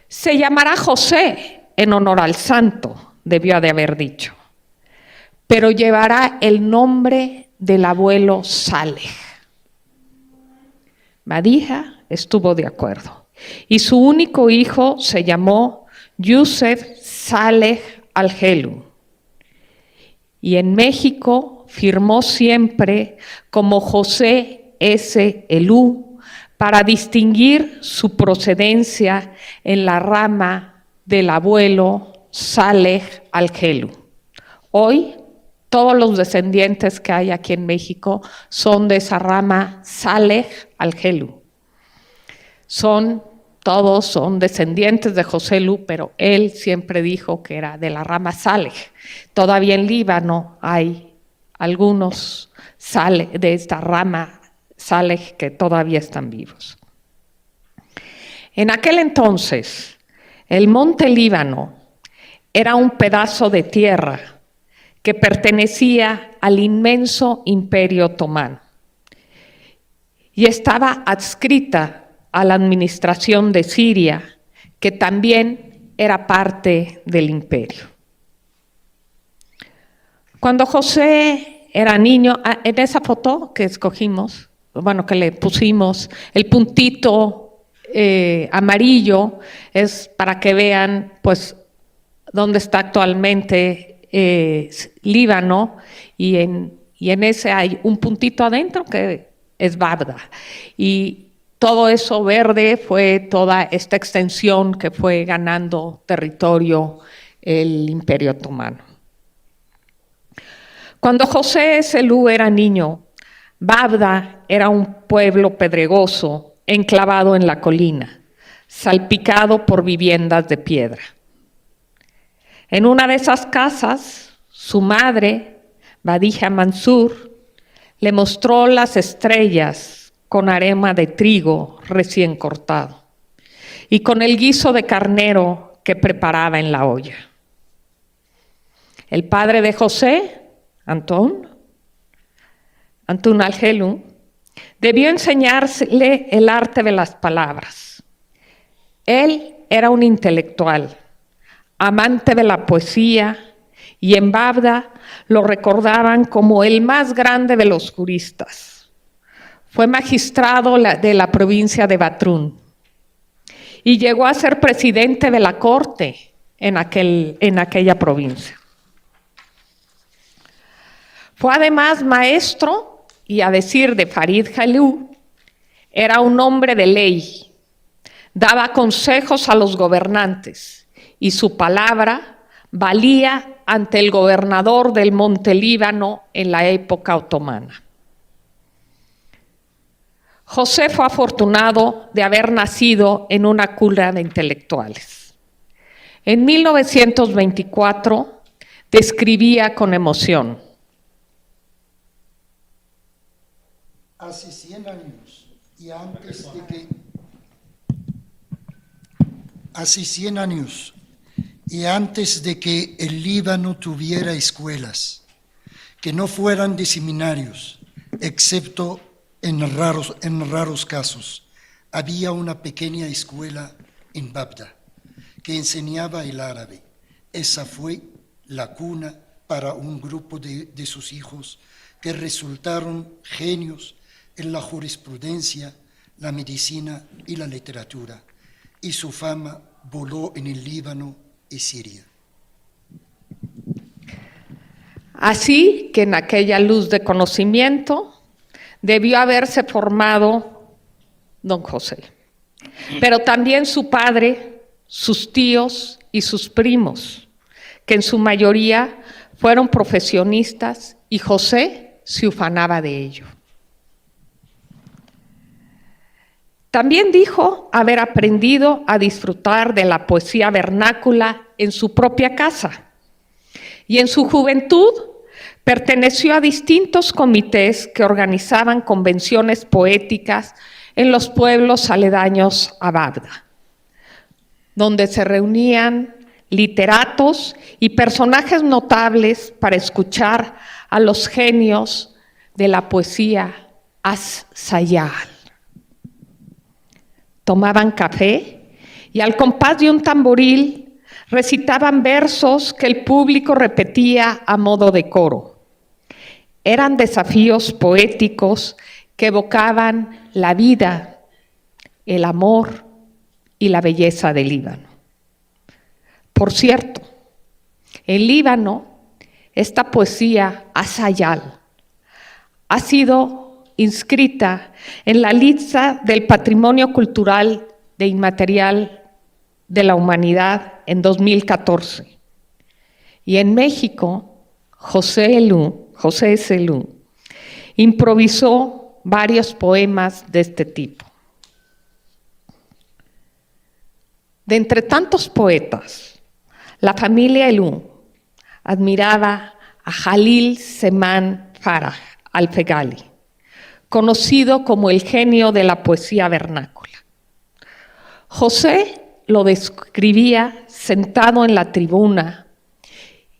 Se llamará José en honor al santo, debió de haber dicho, pero llevará el nombre del abuelo Saleh. Badija estuvo de acuerdo y su único hijo se llamó Yusef Saleh Al-Helu y en México firmó siempre como José S. Elú para distinguir su procedencia en la rama del abuelo Saleh Al-Helu. Hoy, todos los descendientes que hay aquí en México son de esa rama Saleh Al-Helu. Todos son descendientes de José Elú, pero él siempre dijo que era de la rama Saleh. Todavía en Líbano hay algunos Saleh de esta rama Saleh que todavía están vivos. En aquel entonces, el monte Líbano era un pedazo de tierra que pertenecía al inmenso imperio otomano y estaba adscrita a la administración de Siria, que también era parte del imperio. Cuando José era niño, en esa foto que escogimos, que le pusimos el puntito amarillo, es para que vean pues dónde está actualmente Líbano, y en ese hay un puntito adentro que es Babda, y todo eso verde fue toda esta extensión que fue ganando territorio el Imperio Otomano. Cuando José S. Elú era niño, Babda era un pueblo pedregoso enclavado en la colina, salpicado por viviendas de piedra. En una de esas casas, su madre, Badija Mansur, le mostró las estrellas con arema de trigo recién cortado y con el guiso de carnero que preparaba en la olla. El padre de José, Antún Al-Helu, debió enseñarle el arte de las palabras. Él era un intelectual, amante de la poesía, y en Babda lo recordaban como el más grande de los juristas. Fue magistrado de la provincia de Batrún y llegó a ser presidente de la corte en aquella provincia. Fue además maestro y, a decir de Farid Jalú, era un hombre de ley. Daba consejos a los gobernantes y su palabra valía ante el gobernador del Monte Líbano en la época otomana. José fue afortunado de haber nacido en una cuna de intelectuales. En 1924 describía con emoción: hace 100 años y antes de que el Líbano tuviera escuelas, que no fueran de seminarios, excepto en raros casos, había una pequeña escuela en Babda que enseñaba el árabe. Esa fue la cuna para un grupo de sus hijos que resultaron genios en la jurisprudencia, la medicina y la literatura, y su fama voló en el Líbano y Siria. Así que en aquella luz de conocimiento debió haberse formado don José, pero también su padre, sus tíos y sus primos, que en su mayoría fueron profesionistas, y José se ufanaba de ello. También dijo haber aprendido a disfrutar de la poesía vernácula en su propia casa, y en su juventud perteneció a distintos comités que organizaban convenciones poéticas en los pueblos aledaños a Babda, donde se reunían literatos y personajes notables para escuchar a los genios de la poesía as-Sayal. Tomaban café y al compás de un tamboril recitaban versos que el público repetía a modo de coro. Eran desafíos poéticos que evocaban la vida, el amor y la belleza del Líbano. Por cierto, en Líbano, esta poesía as-Sayal ha sido inscrita en la lista del Patrimonio Cultural de Inmaterial de la Humanidad en 2014. Y en México, José Selú improvisó varios poemas de este tipo. De entre tantos poetas, la familia Elú admiraba a Jalil Semán Faraj al-Fegali, conocido como el genio de la poesía vernácula. José lo describía sentado en la tribuna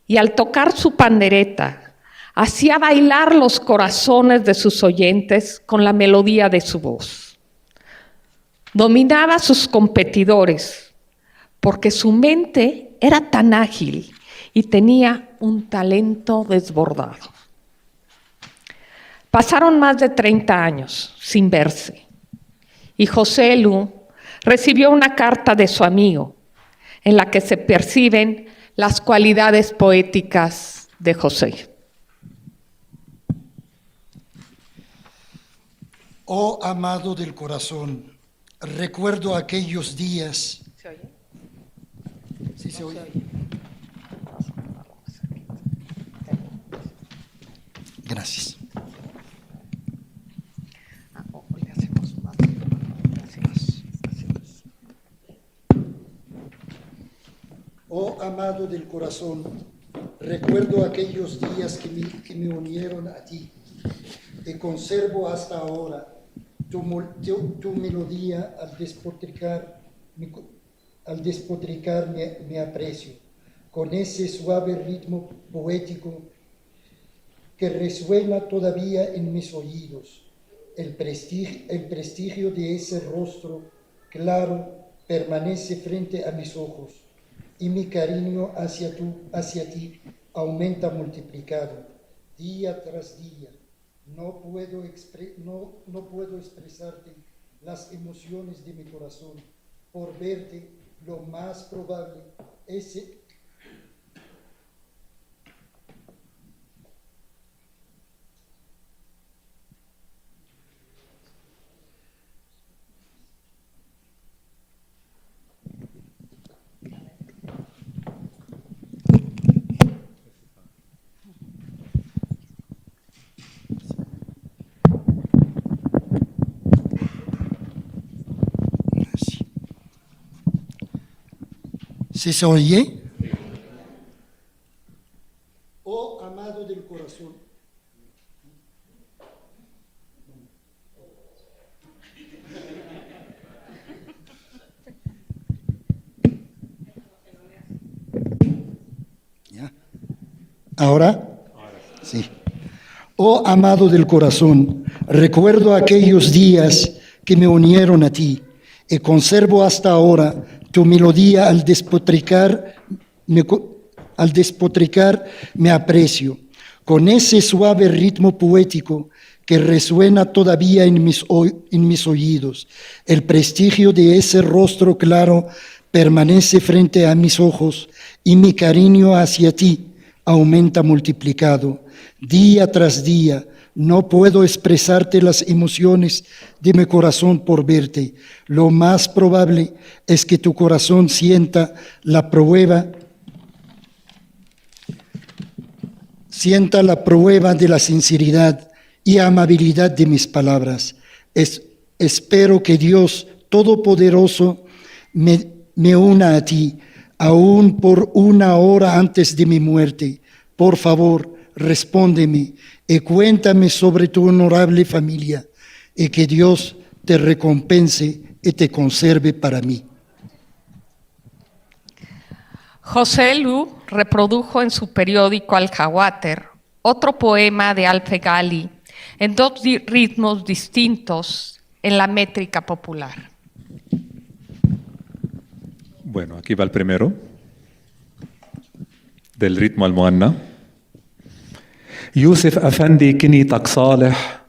y al tocar su pandereta hacía bailar los corazones de sus oyentes con la melodía de su voz. Dominaba a sus competidores porque su mente era tan ágil y tenía un talento desbordado. Pasaron más de 30 años sin verse y José Elú recibió una carta de su amigo en la que se perciben las cualidades poéticas de José. Oh amado del corazón, recuerdo aquellos días. ¿Se oye? Sí, se oye. Gracias. Oh amado del corazón, recuerdo aquellos días que me unieron a ti, y conservo hasta ahora tu melodía al despotricar mi aprecio, con ese suave ritmo poético que resuena todavía en mis oídos, el prestigio de ese rostro claro permanece frente a mis ojos, y mi cariño hacia ti aumenta multiplicado, día tras día. No puedo expresarte las emociones de mi corazón. Por verte, lo más probable es... ¿Sí se oye? Oh amado del corazón. ¿Ya? ¿Ahora? Sí. Oh amado del corazón, recuerdo aquellos días que me unieron a ti y conservo hasta ahora tu melodía al despotricar me aprecio, con ese suave ritmo poético que resuena todavía en mis oídos. El prestigio de ese rostro claro permanece frente a mis ojos y mi cariño hacia ti aumenta multiplicado. Día tras día, no puedo expresarte las emociones de mi corazón por verte. Lo más probable es que tu corazón sienta la prueba de la sinceridad y amabilidad de mis palabras. Espero que Dios Todopoderoso me una a ti, aún por una hora antes de mi muerte. Por favor, respóndeme y cuéntame sobre tu honorable familia, y que Dios te recompense y te conserve para mí. José Lu reprodujo en su periódico Al-Jawater otro poema de Al-Feghali en dos ritmos distintos en la métrica popular. Bueno, aquí va el primero, del ritmo al-Muanna. يوسف أفندي كنيتك صالح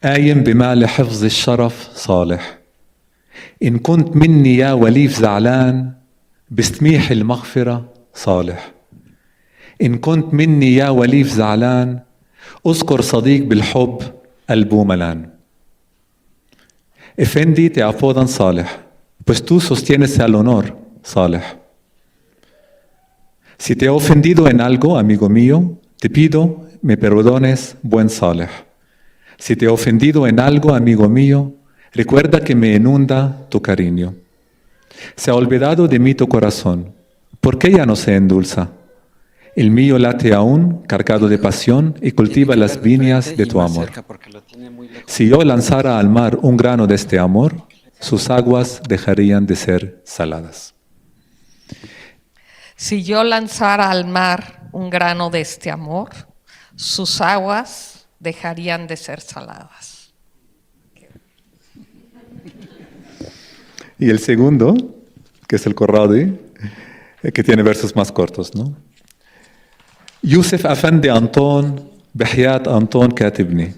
قايم بمال حفظ الشرف صالح إن كنت مني يا وليف زعلان بستميح المغفرة صالح إن كنت مني يا وليف زعلان أذكر صديق بالحب قلبه ملان. Efendi, te apodan Saleh, pues tú sostienes el honor, Saleh. Si te he ofendido en algo, amigo mío, te pido me perdones, buen Saleh. Si te he ofendido en algo, amigo mío, recuerda que me inunda tu cariño. Se ha olvidado de mí tu corazón. ¿Por qué ya no se endulza? El mío late aún, cargado de pasión, y cultiva las viñas de tu amor. Si yo lanzara al mar un grano de este amor, sus aguas dejarían de ser saladas. Si yo lanzara al mar un grano de este amor, sus aguas dejarían de ser saladas. Y el segundo, que es el Corradi, que tiene versos más cortos, ¿no? يوسف أفندي أنطون بحياة أنطون كاتبني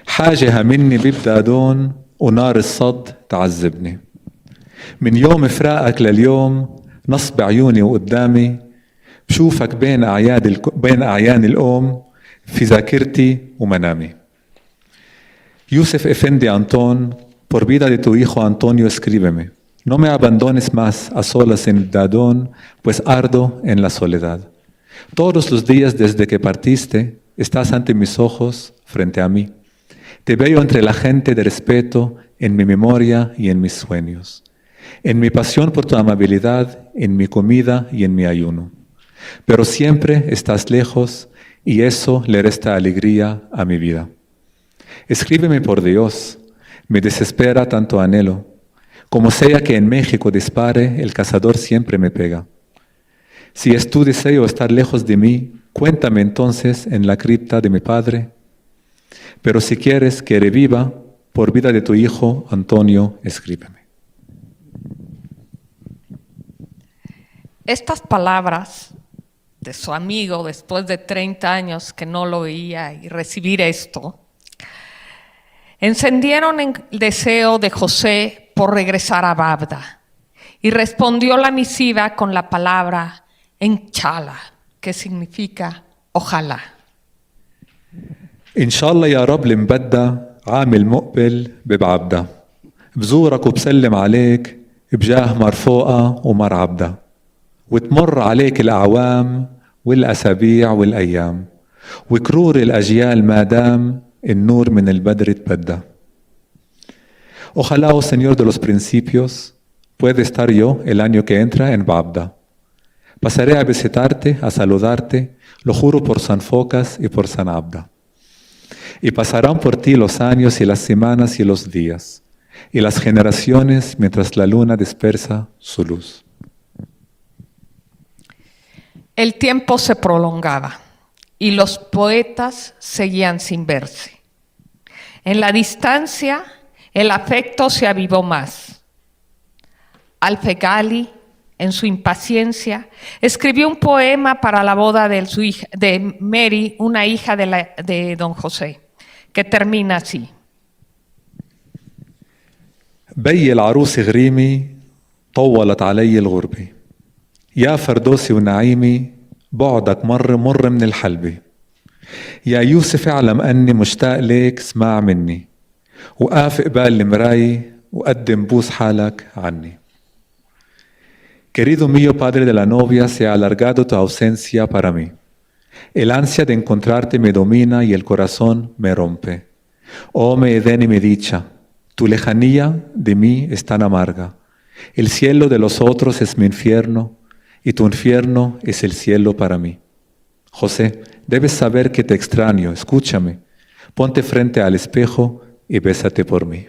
حاجة مني ببدادون ونار الصد تعذبني من يوم فراقك لليوم نصب عيوني وقدامي بشوفك بين أعيان الأم في ذاكرتي ومنامي. Yusef Efendi Antón, por vida de tu hijo Antonio, escríbeme. No me abandones más a solas en Dadón, pues ardo en la soledad. Todos los días desde que partiste, estás ante mis ojos, frente a mí. Te veo entre la gente de respeto, en mi memoria y en mis sueños. En mi pasión por tu amabilidad, en mi comida y en mi ayuno. Pero siempre estás lejos y eso le resta alegría a mi vida. Escríbeme por Dios, me desespera tanto anhelo. Como sea que en México dispare, el cazador siempre me pega. Si es tu deseo estar lejos de mí, cuéntame entonces en la cripta de mi padre. Pero si quieres que reviva, por vida de tu hijo Antonio, escríbeme. Estas palabras de su amigo después de 30 años que no lo veía y recibir esto, encendieron el deseo de José por regresar a Babda y respondió la misiva con la palabra Inshallah, que significa ojalá. إن شاء الله يا رب المبدى عام المقبل ببعبدة بزورك وبسلم عليك بجاه مرفوقة ومرعبدة وتمر عليك الأعوام والأسابيع والأيام وكرور الأجيال ما دام النور من البدر تبدى. Ojalá, oh Señor de los principios, pueda estar yo el año que entra en Babda. Pasaré a visitarte, a saludarte, lo juro por San Focas y por San Abda. Y pasarán por ti los años y las semanas y los días, y las generaciones mientras la luna dispersa su luz. El tiempo se prolongaba y los poetas seguían sin verse. En la distancia, el afecto se avivó más. Al-Feghali, en su impaciencia, escribió un poema para la boda de Mary, una hija de don José, que termina así. بي العروس غريمي طولت علي الغربة يا فردوسي ونعيمي بعدك مر من الحلبة يا يوسف اعلم أني مشتاق ليك اسمع مني وقاف قبال المراي وقدم بوس حالك عني. Querido mío, padre de la novia, se ha alargado tu ausencia para mí. El ansia de encontrarte me domina y el corazón me rompe. Oh, me Edén y mi dicha, tu lejanía de mí es tan amarga. El cielo de los otros es mi infierno y tu infierno es el cielo para mí. José, debes saber que te extraño, escúchame. Ponte frente al espejo y bésate por mí.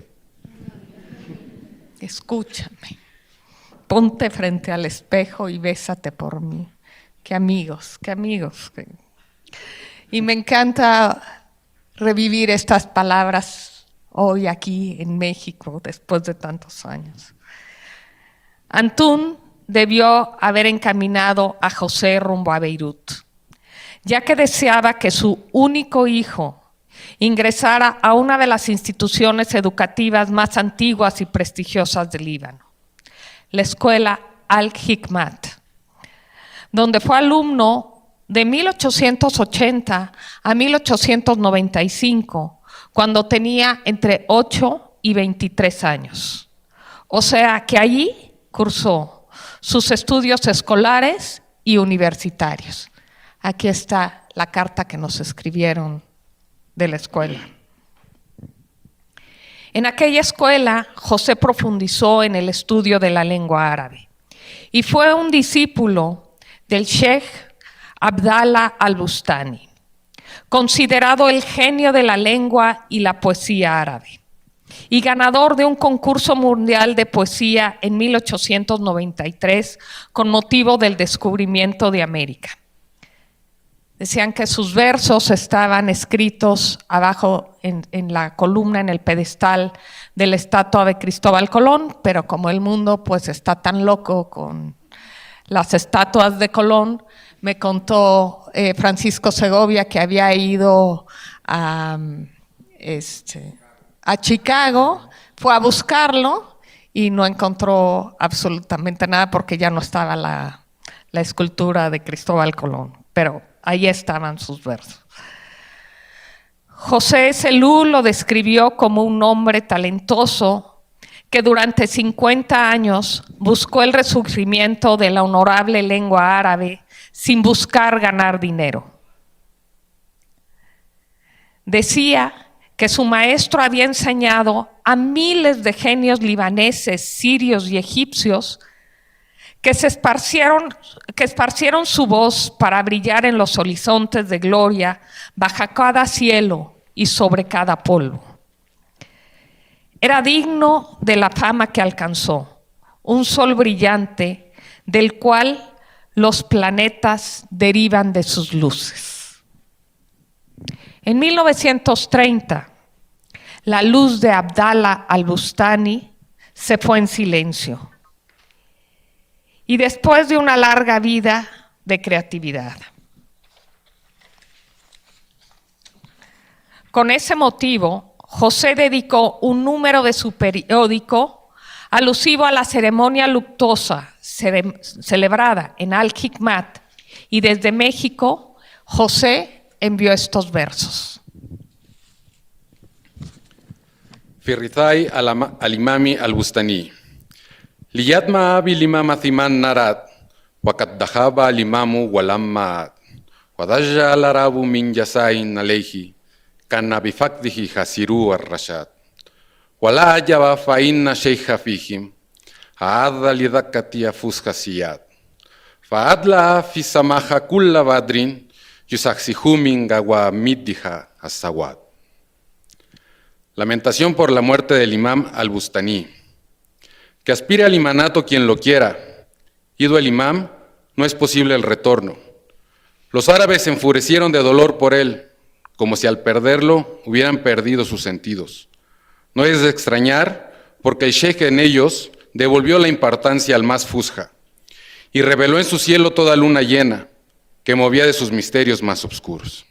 Escúchame. Ponte frente al espejo y bésate por mí. Qué amigos, qué amigos. Y me encanta revivir estas palabras hoy aquí en México, después de tantos años. Antún debió haber encaminado a José rumbo a Beirut, ya que deseaba que su único hijo ingresara a una de las instituciones educativas más antiguas y prestigiosas del Líbano, la escuela Al-Hikmat, donde fue alumno de 1880 a 1895, cuando tenía entre 8 y 23 años. O sea que allí cursó sus estudios escolares y universitarios. Aquí está la carta que nos escribieron de la escuela. En aquella escuela, José profundizó en el estudio de la lengua árabe y fue un discípulo del Sheikh Abdallah al-Bustani, considerado el genio de la lengua y la poesía árabe, y ganador de un concurso mundial de poesía en 1893 con motivo del descubrimiento de América. Decían que sus versos estaban escritos abajo en la columna, en el pedestal de la estatua de Cristóbal Colón, pero como el mundo pues está tan loco con las estatuas de Colón, me contó Francisco Segovia que había ido a Chicago, fue a buscarlo y no encontró absolutamente nada porque ya no estaba la escultura de Cristóbal Colón, pero ahí estaban sus versos. José Selú lo describió como un hombre talentoso que durante 50 años buscó el resurgimiento de la honorable lengua árabe sin buscar ganar dinero. Decía que su maestro había enseñado a miles de genios libaneses, sirios y egipcios que esparcieron su voz para brillar en los horizontes de gloria, bajo cada cielo y sobre cada polvo. Era digno de la fama que alcanzó, un sol brillante del cual los planetas derivan de sus luces. En 1930, la luz de Abdallah al-Bustani se fue en silencio. y después de una larga vida de creatividad. Con ese motivo, José dedicó un número de su periódico alusivo a la ceremonia luctuosa celebrada en Al-Hikmat, y desde México, José envió estos versos. Firrizai al-Imami al-Bustani. Liyat ma'abi limam athiman narat, wakat dahaba limamu walam ma'at, wadajja al-arabu min yasain alayhi, kana bifakdihi hasiru ar-rashad. Wala ajaba fa inna sheikha fihim, aadha lidhakati afuskhasiyat. Fa adla fi samaha kulla badrin, yusaksihumin gawa middiha as-sawad. Lamentación por la muerte del imam al-Bustani. Que aspire al imanato quien lo quiera. Ido el imam, no es posible el retorno. Los árabes se enfurecieron de dolor por él, como si al perderlo hubieran perdido sus sentidos. No es de extrañar, porque el sheikh en ellos devolvió la importancia al más fusha y reveló en su cielo toda luna llena, que movía de sus misterios más oscuros.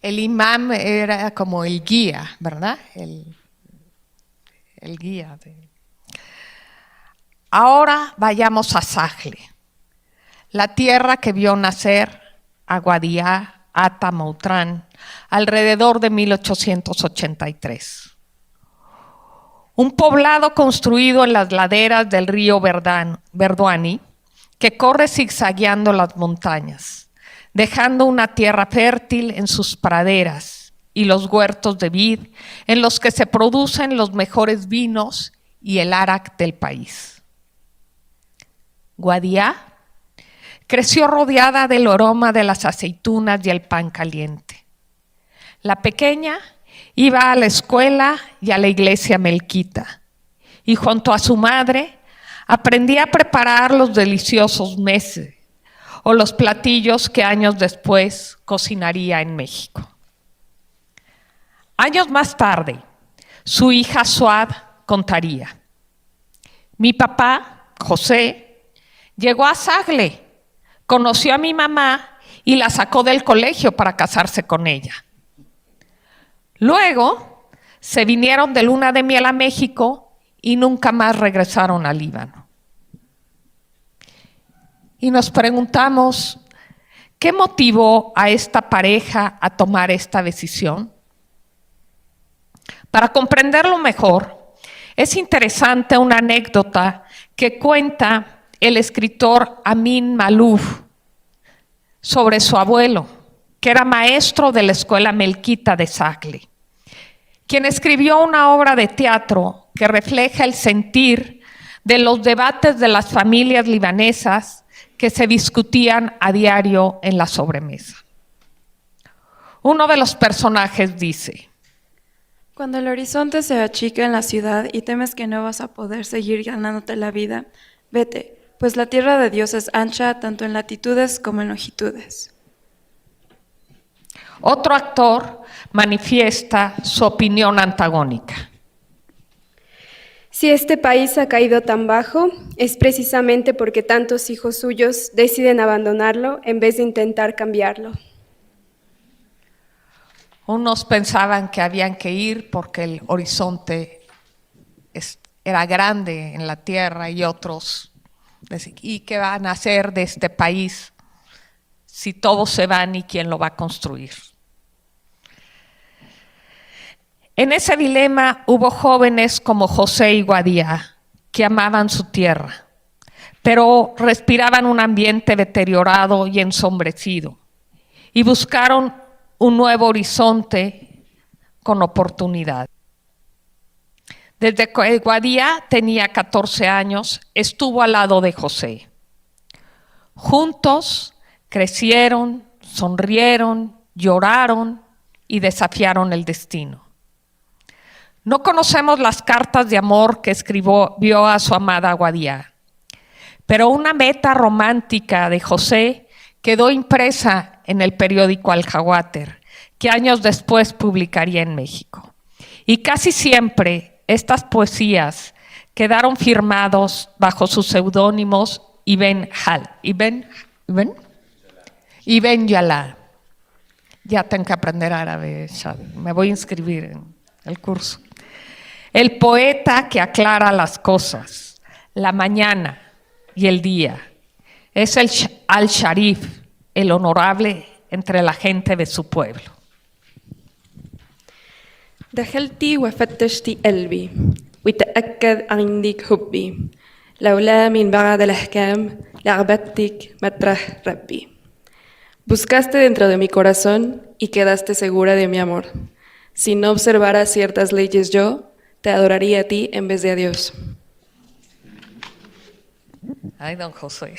El imam era como el guía, ¿verdad? El guía. Ahora vayamos a Sagle, la tierra que vio nacer a Guadiá, Ata Moutrán, alrededor de 1883. Un poblado construido en las laderas del río Verduani, que corre zigzagueando las montañas, dejando una tierra fértil en sus praderas y los huertos de vid en los que se producen los mejores vinos y el arak del país. Guadiá creció rodeada del aroma de las aceitunas y el pan caliente. La pequeña iba a la escuela y a la iglesia melquita, y junto a su madre aprendía a preparar los deliciosos meses o los platillos que años después cocinaría en México. Años más tarde, su hija Suad contaría: mi papá, José, llegó a Sagle, conoció a mi mamá y la sacó del colegio para casarse con ella. Luego se vinieron de luna de miel a México y nunca más regresaron al Líbano. Y nos preguntamos, ¿qué motivó a esta pareja a tomar esta decisión? Para comprenderlo mejor, es interesante una anécdota que cuenta el escritor Amin Malouf sobre su abuelo, que era maestro de la escuela melquita de Sagle, quien escribió una obra de teatro que refleja el sentir de los debates de las familias libanesas que se discutían a diario en la sobremesa. Uno de los personajes dice: cuando el horizonte se achica en la ciudad y temes que no vas a poder seguir ganándote la vida, vete, pues la tierra de Dios es ancha tanto en latitudes como en longitudes. Otro actor manifiesta su opinión antagónica. Si este país ha caído tan bajo, es precisamente porque tantos hijos suyos deciden abandonarlo en vez de intentar cambiarlo. Unos pensaban que habían que ir porque el horizonte era grande en la tierra, y otros decían: ¿y qué van a hacer de este país si todos se van y quién lo va a construir? En ese dilema hubo jóvenes como José y Guadiá que amaban su tierra, pero respiraban un ambiente deteriorado y ensombrecido y buscaron un nuevo horizonte con oportunidad. Desde que Guadiá tenía 14 años, estuvo al lado de José. Juntos crecieron, sonrieron, lloraron y desafiaron el destino. No conocemos las cartas de amor que escribió a su amada Guadiá, pero una meta romántica de José quedó impresa en el periódico Al-Jawater, que años después publicaría en México. Y casi siempre estas poesías quedaron firmados bajo sus seudónimos Ibn Yala. Ya tengo que aprender árabe, Shadi. Me voy a inscribir en el curso. El poeta que aclara las cosas, la mañana y el día. Es el al-Sharif, el honorable entre la gente de su pueblo. دخلتي وفتشتي قلبي وتأكد عندك حبي لولا من بعد الأحكام لعبدتك مطرح ربي. Buscaste dentro de mi corazón y quedaste segura de mi amor. Si no observara ciertas leyes yo, te adoraría a ti en vez de a Dios. Ay, don José.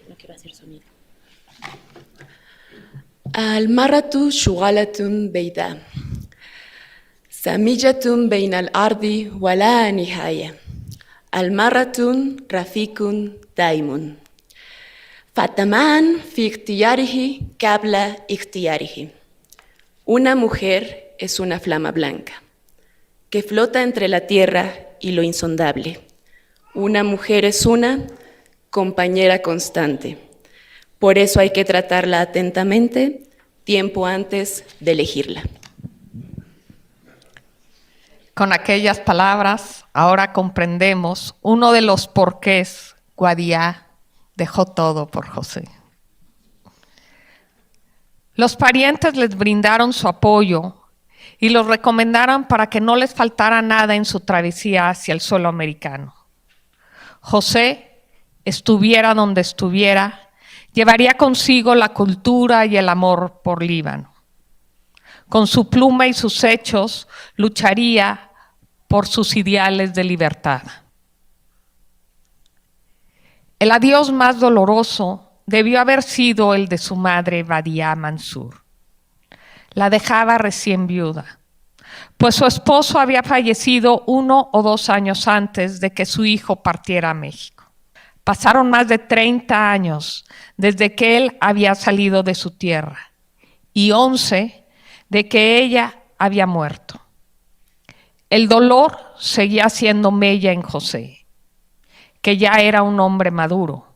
No quiero hacer sonido. المرأة شغالة بيداء سامجة بين الأرض ولا نهاية المرأة رفيق دائم فتمان في اختياره قبل اختياره. Una mujer es una flama blanca que flota entre la tierra y lo insondable. Una mujer es una compañera constante. Por eso hay que tratarla atentamente tiempo antes de elegirla. Con aquellas palabras, ahora comprendemos uno de los porqués Guadiá dejó todo por José. Los parientes les brindaron su apoyo y los recomendaron para que no les faltara nada en su travesía hacia el suelo americano. José, estuviera donde estuviera, llevaría consigo la cultura y el amor por Líbano. Con su pluma y sus hechos lucharía por sus ideales de libertad. El adiós más doloroso debió haber sido el de su madre Badia Mansur. La dejaba recién viuda, pues su esposo había fallecido 1 o 2 años antes de que su hijo partiera a México. Pasaron más de 30 años desde que él había salido de su tierra y 11 de que ella había muerto. El dolor seguía haciendo mella en José, que ya era un hombre maduro,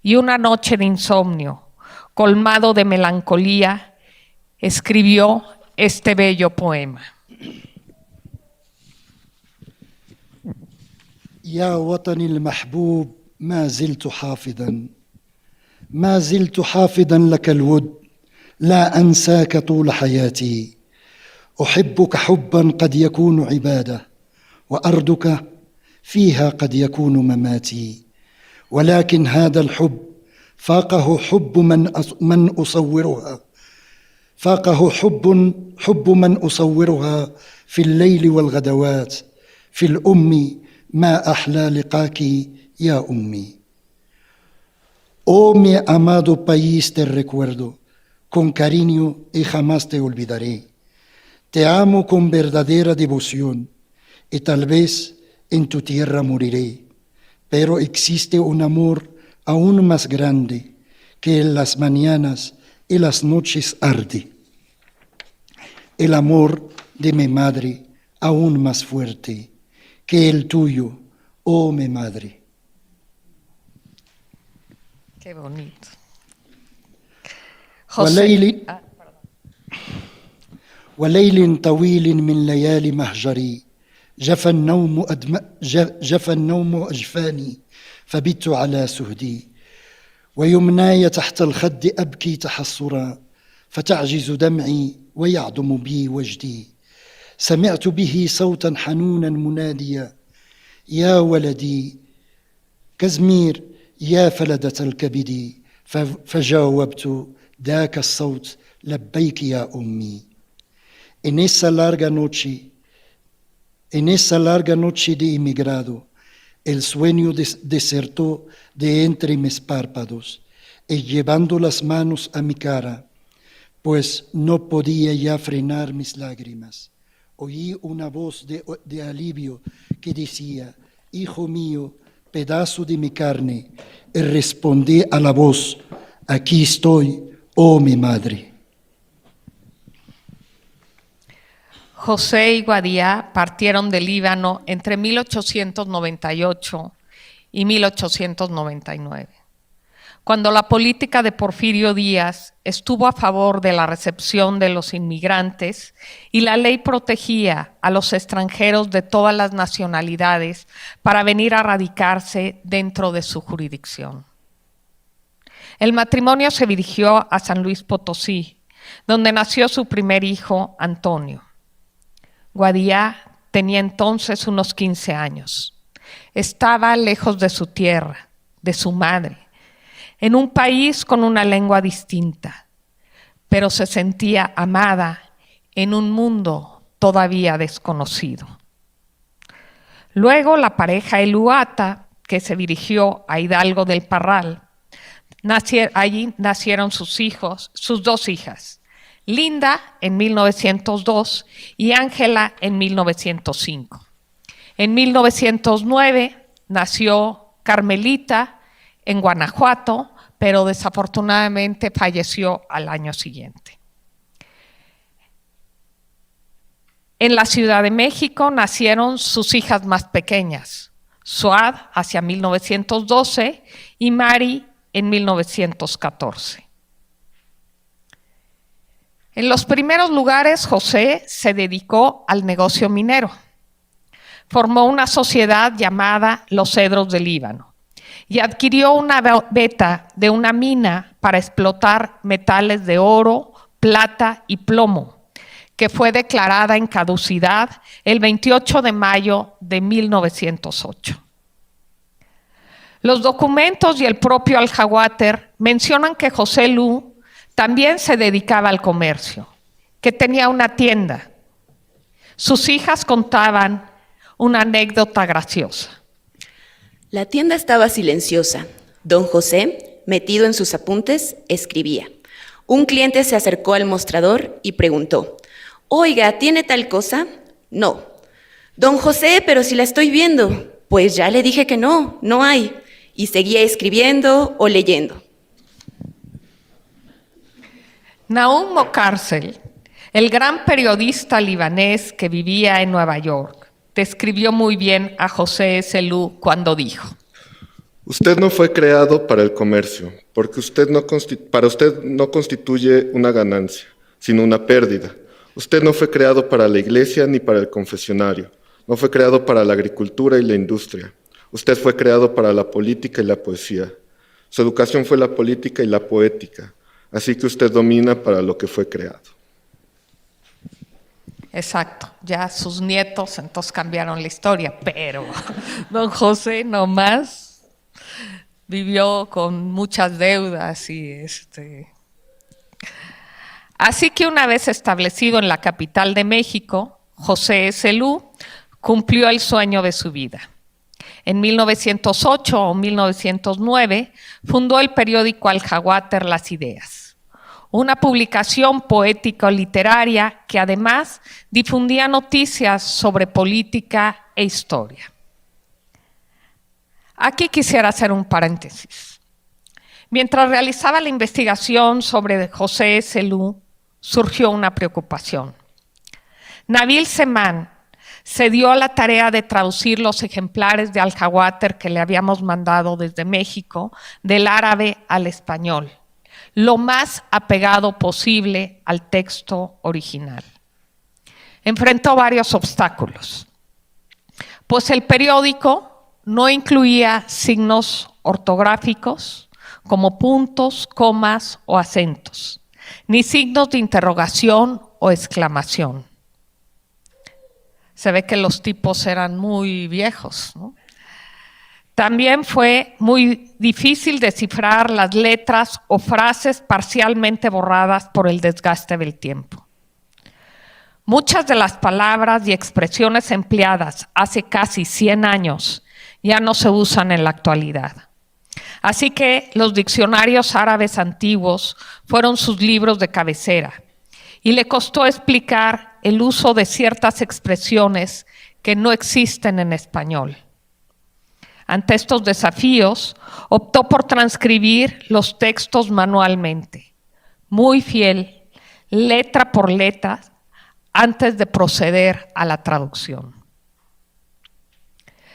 y una noche de insomnio, colmado de melancolía, escribió este bello poema. يا وطني المحبوب ما زلت حافظا لك الود لا أنساك طول حياتي أحبك حبا قد يكون عبادة وأرضك فيها قد يكون مماتي ولكن هذا الحب فاقه حب من أصورها في الليل والغدوات في الأم ما أحلى لقاك يا أمي. Oh mi amado país, te recuerdo con cariño y jamás te olvidaré. Te amo con verdadera devoción y tal vez en tu tierra moriré. Pero existe un amor aún más grande que en las mañanas y las noches arde. El amor de mi madre aún más fuerte que el tuyo, oh mi madre. Qué bonito. وليل طويل من ليالي مهجري جفى النوم أجفاني فبت على سهدي ويمناي تحت الخد أبكي تحسرا فتعجز دمعي ويعظم بي وجدي سمعت به صوتا حنونا مناديا يا ولدي كزمير يا فلدة الكبد فجاوبت ذاك الصوت لبيك يا أمي. En esa larga noche de inmigrado, el sueño desertó de entre mis párpados y llevando las manos a mi cara, pues no podía ya frenar mis lágrimas. Oí una voz de alivio que decía, hijo mío, pedazo de mi carne, y respondí a la voz, aquí estoy, oh mi madre. José y Guadía partieron del Líbano entre 1898 y 1899, cuando la política de Porfirio Díaz estuvo a favor de la recepción de los inmigrantes y la ley protegía a los extranjeros de todas las nacionalidades para venir a radicarse dentro de su jurisdicción. El matrimonio se dirigió a San Luis Potosí, donde nació su primer hijo, Antonio. Guadía tenía entonces unos 15 años. Estaba lejos de su tierra, de su madre, en un país con una lengua distinta, pero se sentía amada en un mundo todavía desconocido. Luego la pareja Eluata, que se dirigió a Hidalgo del Parral, allí nacieron sus dos hijas, Linda en 1902 y Ángela en 1905. En 1909 nació Carmelita en Guanajuato, pero desafortunadamente falleció al año siguiente. En la Ciudad de México nacieron sus hijas más pequeñas, Suad hacia 1912 y Mari en 1914. En los primeros lugares, José se dedicó al negocio minero. Formó una sociedad llamada Los Cedros del Líbano y adquirió una veta de una mina para explotar metales de oro, plata y plomo, que fue declarada en caducidad el 28 de mayo de 1908. Los documentos y el propio Aljahuater mencionan que José Lu también se dedicaba al comercio, que tenía una tienda. Sus hijas contaban una anécdota graciosa. La tienda estaba silenciosa. Don José, metido en sus apuntes, escribía. Un cliente se acercó al mostrador y preguntó, «Oiga, ¿tiene tal cosa?» «No». «Don José, pero si la estoy viendo». «Pues ya le dije que no, no hay». Y seguía escribiendo o leyendo. Nahum Mokarzel, el gran periodista libanés que vivía en Nueva York, describió muy bien a José Selú cuando dijo: Usted no fue creado para el comercio, porque para usted no constituye una ganancia, sino una pérdida. Usted no fue creado para la iglesia ni para el confesionario, no fue creado para la agricultura y la industria. Usted fue creado para la política y la poesía. Su educación fue la política y la poética, así que usted domina para lo que fue creado. Exacto, ya sus nietos entonces cambiaron la historia, pero don José nomás vivió con muchas deudas y Así que una vez establecido en la capital de México, José Selú cumplió el sueño de su vida. En 1908 o 1909 fundó el periódico Aljahuater Las Ideas, una publicación poético-literaria que además difundía noticias sobre política e historia. Aquí quisiera hacer un paréntesis. Mientras realizaba la investigación sobre José Selú, surgió una preocupación. Nabil Semán se dio a la tarea de traducir los ejemplares de Aljahuater que le habíamos mandado desde México, del árabe al español, lo más apegado posible al texto original. Enfrentó varios obstáculos, pues el periódico no incluía signos ortográficos como puntos, comas o acentos, ni signos de interrogación o exclamación. Se ve que los tipos eran muy viejos, ¿no? También fue muy difícil descifrar las letras o frases parcialmente borradas por el desgaste del tiempo. Muchas de las palabras y expresiones empleadas hace casi 100 años ya no se usan en la actualidad. Así que los diccionarios árabes antiguos fueron sus libros de cabecera y le costó explicar el uso de ciertas expresiones que no existen en español. Ante estos desafíos, optó por transcribir los textos manualmente, muy fiel, letra por letra, antes de proceder a la traducción.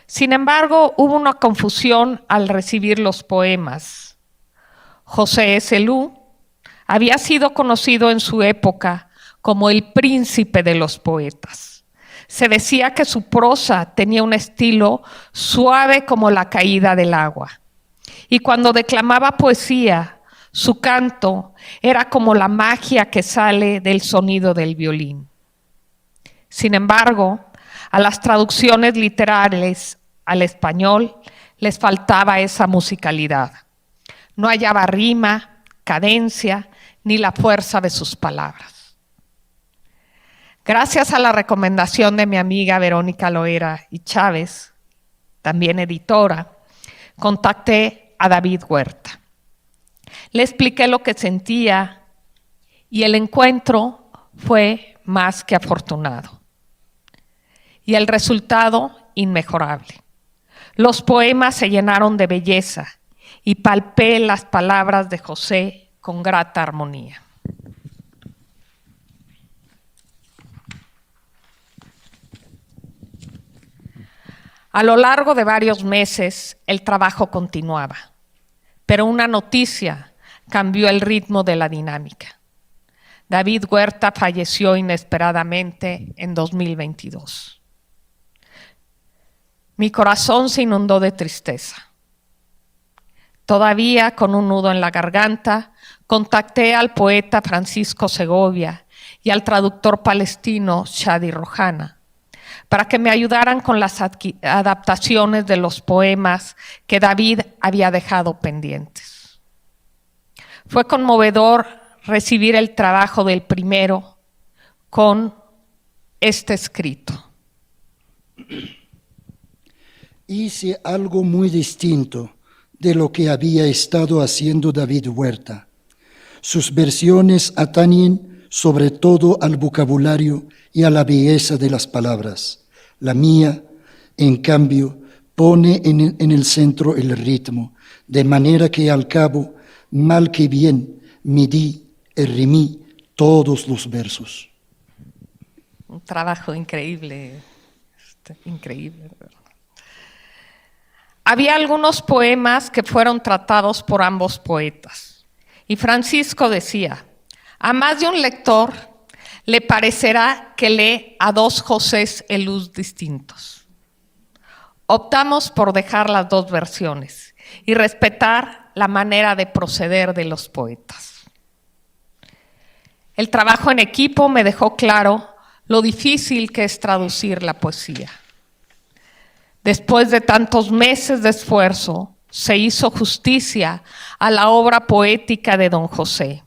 Sin embargo, hubo una confusión al recibir los poemas. José S. Lu había sido conocido en su época como el príncipe de los poetas. Se decía que su prosa tenía un estilo suave como la caída del agua. Y cuando declamaba poesía, su canto era como la magia que sale del sonido del violín. Sin embargo, a las traducciones literarias al español les faltaba esa musicalidad. No hallaba rima, cadencia, ni la fuerza de sus palabras. Gracias a la recomendación de mi amiga Verónica Loera y Chávez, también editora, contacté a David Huerta. Le expliqué lo que sentía y el encuentro fue más que afortunado. Y el resultado, inmejorable. Los poemas se llenaron de belleza y palpé las palabras de José con grata armonía. A lo largo de varios meses, el trabajo continuaba, pero una noticia cambió el ritmo de la dinámica. David Huerta falleció inesperadamente en 2022. Mi corazón se inundó de tristeza. Todavía con un nudo en la garganta, contacté al poeta Francisco Segovia y al traductor palestino Shadi Rohana para que me ayudaran con las adaptaciones de los poemas que David había dejado pendientes. Fue conmovedor recibir el trabajo del primero con este escrito. Hice algo muy distinto de lo que había estado haciendo David Huerta. Sus versiones atañen sobre todo al vocabulario y a la belleza de las palabras. La mía, en cambio, pone en el centro el ritmo, de manera que al cabo, mal que bien, midí y rimí todos los versos. Un trabajo increíble, increíble. Había algunos poemas que fueron tratados por ambos poetas. Y Francisco decía, a más de un lector le parecerá que lee a dos Josés Elús distintos. Optamos por dejar las dos versiones y respetar la manera de proceder de los poetas. El trabajo en equipo me dejó claro lo difícil que es traducir la poesía. Después de tantos meses de esfuerzo, se hizo justicia a la obra poética de don José,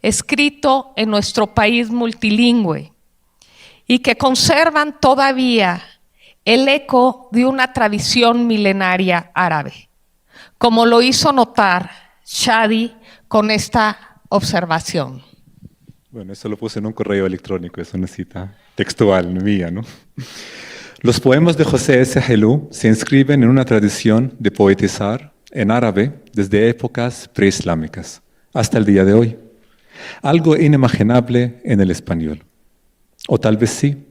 escrito en nuestro país multilingüe y que conservan todavía el eco de una tradición milenaria árabe, como lo hizo notar Shadi con esta observación. Bueno, eso lo puse en un correo electrónico, es una cita textual mía, ¿no? Los poemas de José S. Helú se inscriben en una tradición de poetizar en árabe desde épocas preislámicas hasta el día de hoy. Algo inimaginable en el español. O tal vez sí.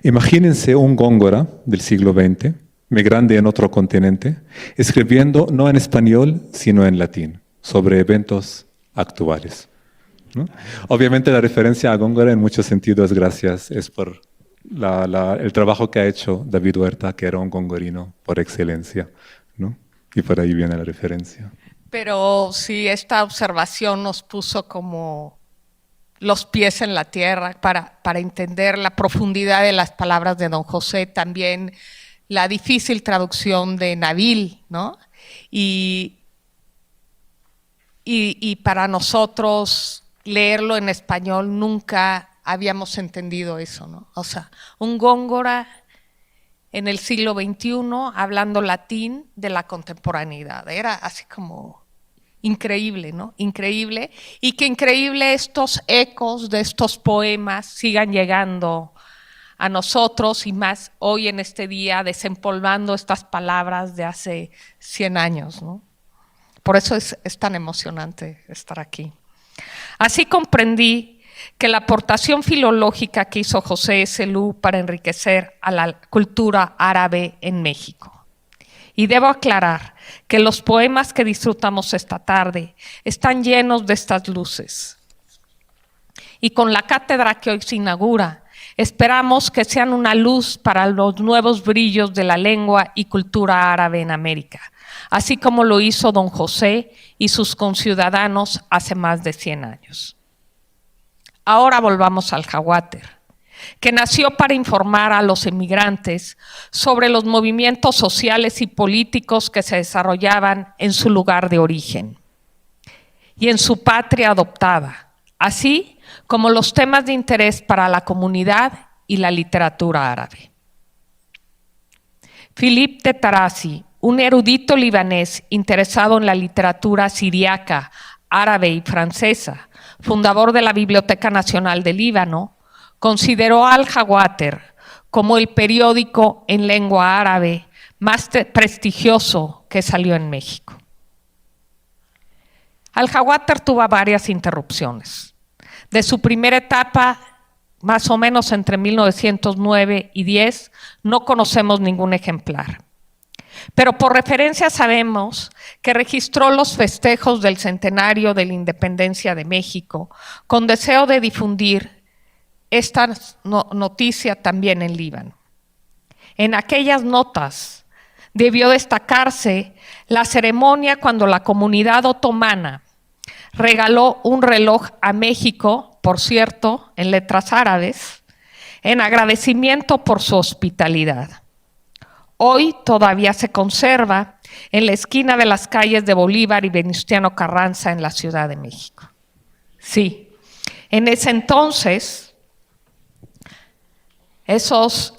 Imagínense un góngora del siglo XX, migrante en otro continente, escribiendo no en español, sino en latín, sobre eventos actuales, ¿no? Obviamente la referencia a góngora en muchos sentidos es por el trabajo que ha hecho David Huerta, que era un gongorino por excelencia, ¿no? Y por ahí viene la referencia. Pero sí, esta observación nos puso como los pies en la tierra para entender la profundidad de las palabras de don José, también la difícil traducción de Nabil, ¿no? Y para nosotros leerlo en español nunca habíamos entendido eso, ¿no? O sea, un góngora en el siglo XXI hablando latín de la contemporaneidad. Era así como increíble, ¿no? Increíble. Y que increíble estos ecos de estos poemas sigan llegando a nosotros y más hoy en este día desempolvando estas palabras de hace 100 años, ¿no? Por eso es tan emocionante estar aquí. Así comprendí que la aportación filológica que hizo José Selú para enriquecer a la cultura árabe en México. Y debo aclarar que los poemas que disfrutamos esta tarde están llenos de estas luces. Y con la cátedra que hoy se inaugura, esperamos que sean una luz para los nuevos brillos de la lengua y cultura árabe en América, así como lo hizo don José y sus conciudadanos hace más de 100 años. Ahora volvamos al Jaguáter, que nació para informar a los emigrantes sobre los movimientos sociales y políticos que se desarrollaban en su lugar de origen y en su patria adoptada, así como los temas de interés para la comunidad y la literatura árabe. Philippe de Tarasi, un erudito libanés interesado en la literatura siriaca, árabe y francesa, fundador de la Biblioteca Nacional del Líbano, consideró al Jaguáter como el periódico en lengua árabe más prestigioso que salió en México. Al Jaguáter tuvo varias interrupciones. De su primera etapa, más o menos entre 1909 y 10, no conocemos ningún ejemplar. Pero por referencia sabemos que registró los festejos del centenario de la independencia de México con deseo de difundir esta noticia también en Líbano. En aquellas notas debió destacarse la ceremonia cuando la comunidad otomana regaló un reloj a México, por cierto, en letras árabes, en agradecimiento por su hospitalidad. Hoy todavía se conserva en la esquina de las calles de Bolívar y Venustiano Carranza en la Ciudad de México. Sí, en ese entonces, esos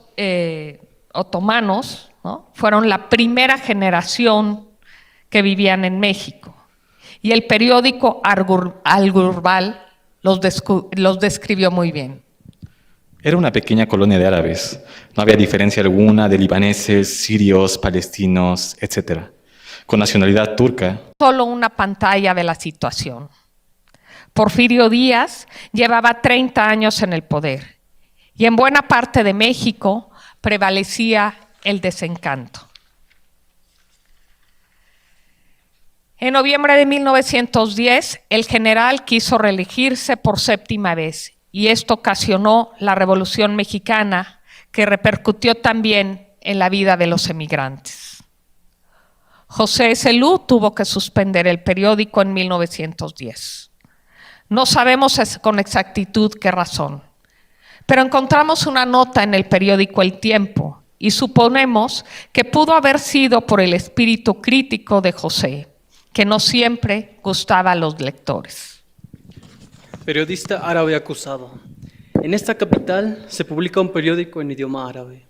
otomanos, ¿no?, fueron la primera generación que vivían en México. Y el periódico Al-Gurbal los describió muy bien. Era una pequeña colonia de árabes. No había diferencia alguna de libaneses, sirios, palestinos, etc. Con nacionalidad turca. Solo una pantalla de la situación. Porfirio Díaz llevaba 30 años en el poder y en buena parte de México prevalecía el desencanto. En noviembre de 1910, el general quiso reelegirse por 7ª vez y esto ocasionó la Revolución Mexicana, que repercutió también en la vida de los emigrantes. José Selú tuvo que suspender el periódico en 1910. No sabemos con exactitud qué razón, pero encontramos una nota en el periódico El Tiempo y suponemos que pudo haber sido por el espíritu crítico de José, que no siempre gustaba a los lectores. Periodista árabe acusado. En esta capital se publica un periódico en idioma árabe.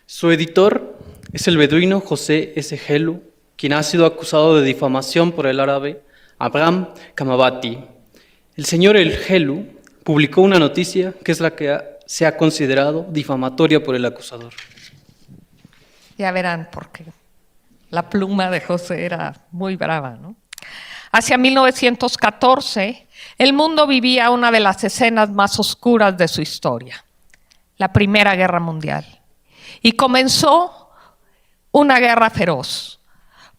Su editor es el beduino José S. Helou, quien ha sido acusado de difamación por el árabe Abraham Kamabati. El señor El Helou publicó una noticia que es la que se ha considerado difamatoria por el acusador. Ya verán por qué. La pluma de José era muy brava, ¿no? Hacia 1914, el mundo vivía una de las escenas más oscuras de su historia, la Primera Guerra Mundial. Y comenzó una guerra feroz,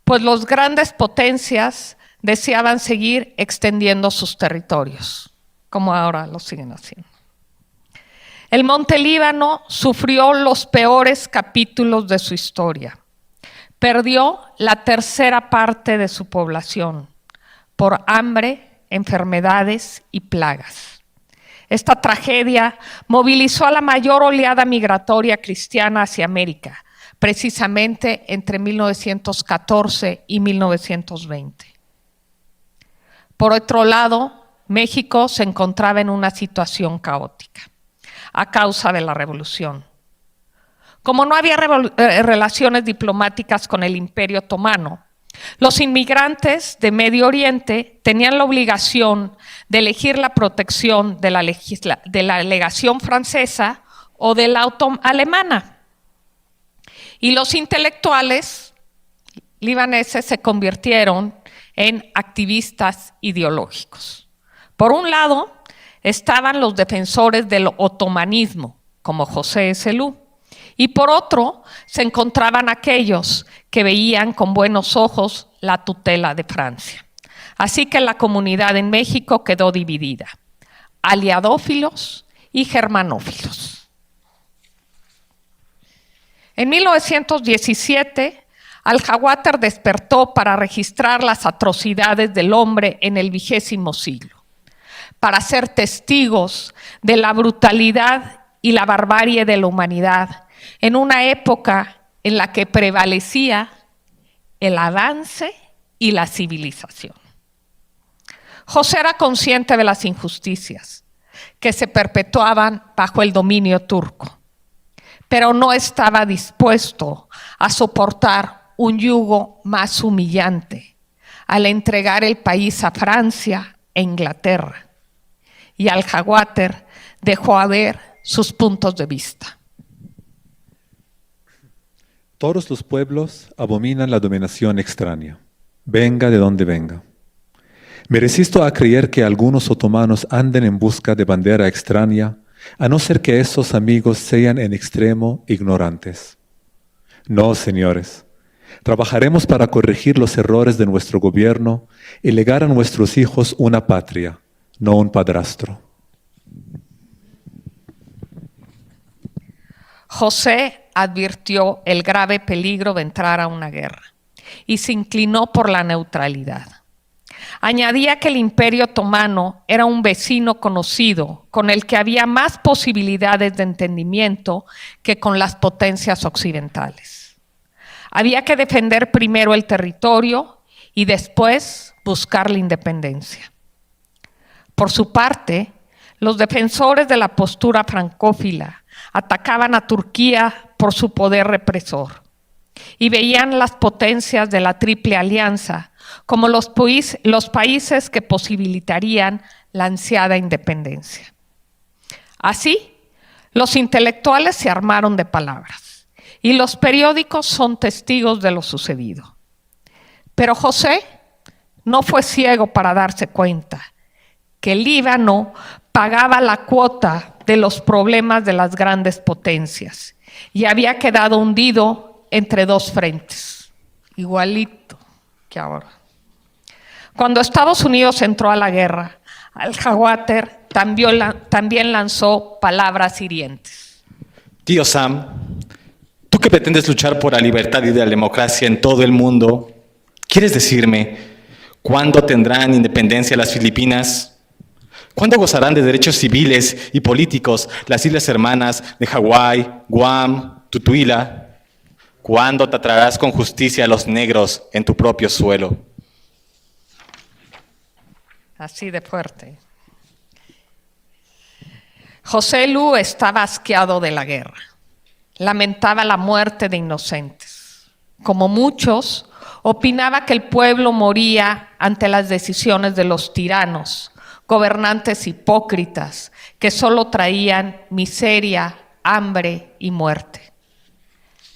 pues las grandes potencias deseaban seguir extendiendo sus territorios, como ahora lo siguen haciendo. El Monte Líbano sufrió los peores capítulos de su historia. Perdió la 1/3 parte de su población por hambre, enfermedades y plagas. Esta tragedia movilizó a la mayor oleada migratoria cristiana hacia América, precisamente entre 1914 y 1920. Por otro lado, México se encontraba en una situación caótica a causa de la revolución. Como no había relaciones diplomáticas con el Imperio Otomano, los inmigrantes de Medio Oriente tenían la obligación de elegir la protección de la legación francesa o de la alemana. Y los intelectuales libaneses se convirtieron en activistas ideológicos. Por un lado, estaban los defensores del otomanismo, como José Selú, y por otro se encontraban aquellos que veían con buenos ojos la tutela de Francia. Así que la comunidad en México quedó dividida, aliadófilos y germanófilos. En 1917, Aljahuater despertó para registrar las atrocidades del hombre en el 20º siglo, para ser testigos de la brutalidad y la barbarie de la humanidad en una época en la que prevalecía el avance y la civilización. José era consciente de las injusticias que se perpetuaban bajo el dominio turco, pero no estaba dispuesto a soportar un yugo más humillante al entregar el país a Francia e Inglaterra. Y Aljahuater dejó ver sus puntos de vista. Todos los pueblos abominan la dominación extraña, venga de donde venga. Me resisto a creer que algunos otomanos anden en busca de bandera extraña, a no ser que esos amigos sean en extremo ignorantes. No, señores. Trabajaremos para corregir los errores de nuestro gobierno y legar a nuestros hijos una patria, no un padrastro. José advirtió el grave peligro de entrar a una guerra y se inclinó por la neutralidad. Añadía que el Imperio Otomano era un vecino conocido con el que había más posibilidades de entendimiento que con las potencias occidentales. Había que defender primero el territorio y después buscar la independencia. Por su parte, los defensores de la postura francófila atacaban a Turquía por su poder represor y veían las potencias de la Triple Alianza como los países que posibilitarían la ansiada independencia. Así, los intelectuales se armaron de palabras y los periódicos son testigos de lo sucedido. Pero José no fue ciego para darse cuenta que el Líbano pagaba la cuota de los problemas de las grandes potencias y había quedado hundido entre dos frentes, igualito que ahora. Cuando Estados Unidos entró a la guerra, Aljahuater también lanzó palabras hirientes. Tío Sam, tú que pretendes luchar por la libertad y la democracia en todo el mundo, ¿quieres decirme cuándo tendrán independencia las Filipinas? ¿Cuándo gozarán de derechos civiles y políticos las Islas Hermanas de Hawái, Guam, Tutuila? ¿Cuándo tratarás con justicia a los negros en tu propio suelo? Así de fuerte. José Lu estaba asqueado de la guerra. Lamentaba la muerte de inocentes. Como muchos, opinaba que el pueblo moría ante las decisiones de los tiranos, gobernantes hipócritas que solo traían miseria, hambre y muerte.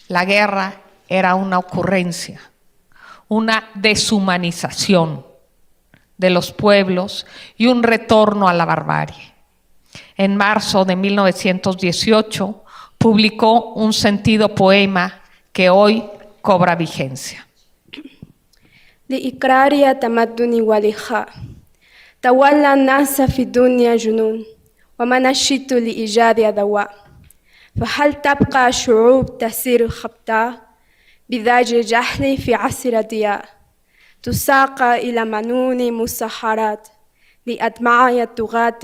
La guerra era una ocurrencia, una deshumanización de los pueblos y un retorno a la barbarie. En marzo de 1918 publicó un sentido poema que hoy cobra vigencia. لإقرار تمدن ولخاء تولى الناس في الدنيا جنون وما نشط لإيجاد دواء فهل تبقى شعوب تسير خبطاء بذاج جهل في عصر ضياء تساق إلى منون مسحرات لأدمعي الطغاة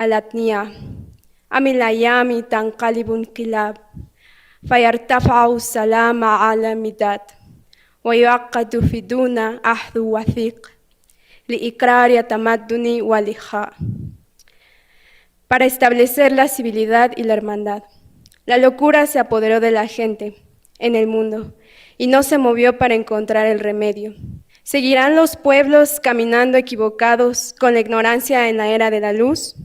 الأتنياء أم الأيام تنقلب انقلاب فيرتفع السلام على مداد ويعقد في دون عهد وثيق لإقرار تمدن والإخاء para establecer la civilidad y la hermandad. La locura se apoderó de la gente en el mundo y no se movió para encontrar el remedio. ¿Seguirán los pueblos caminando equivocados con la ignorancia en la era de la luz?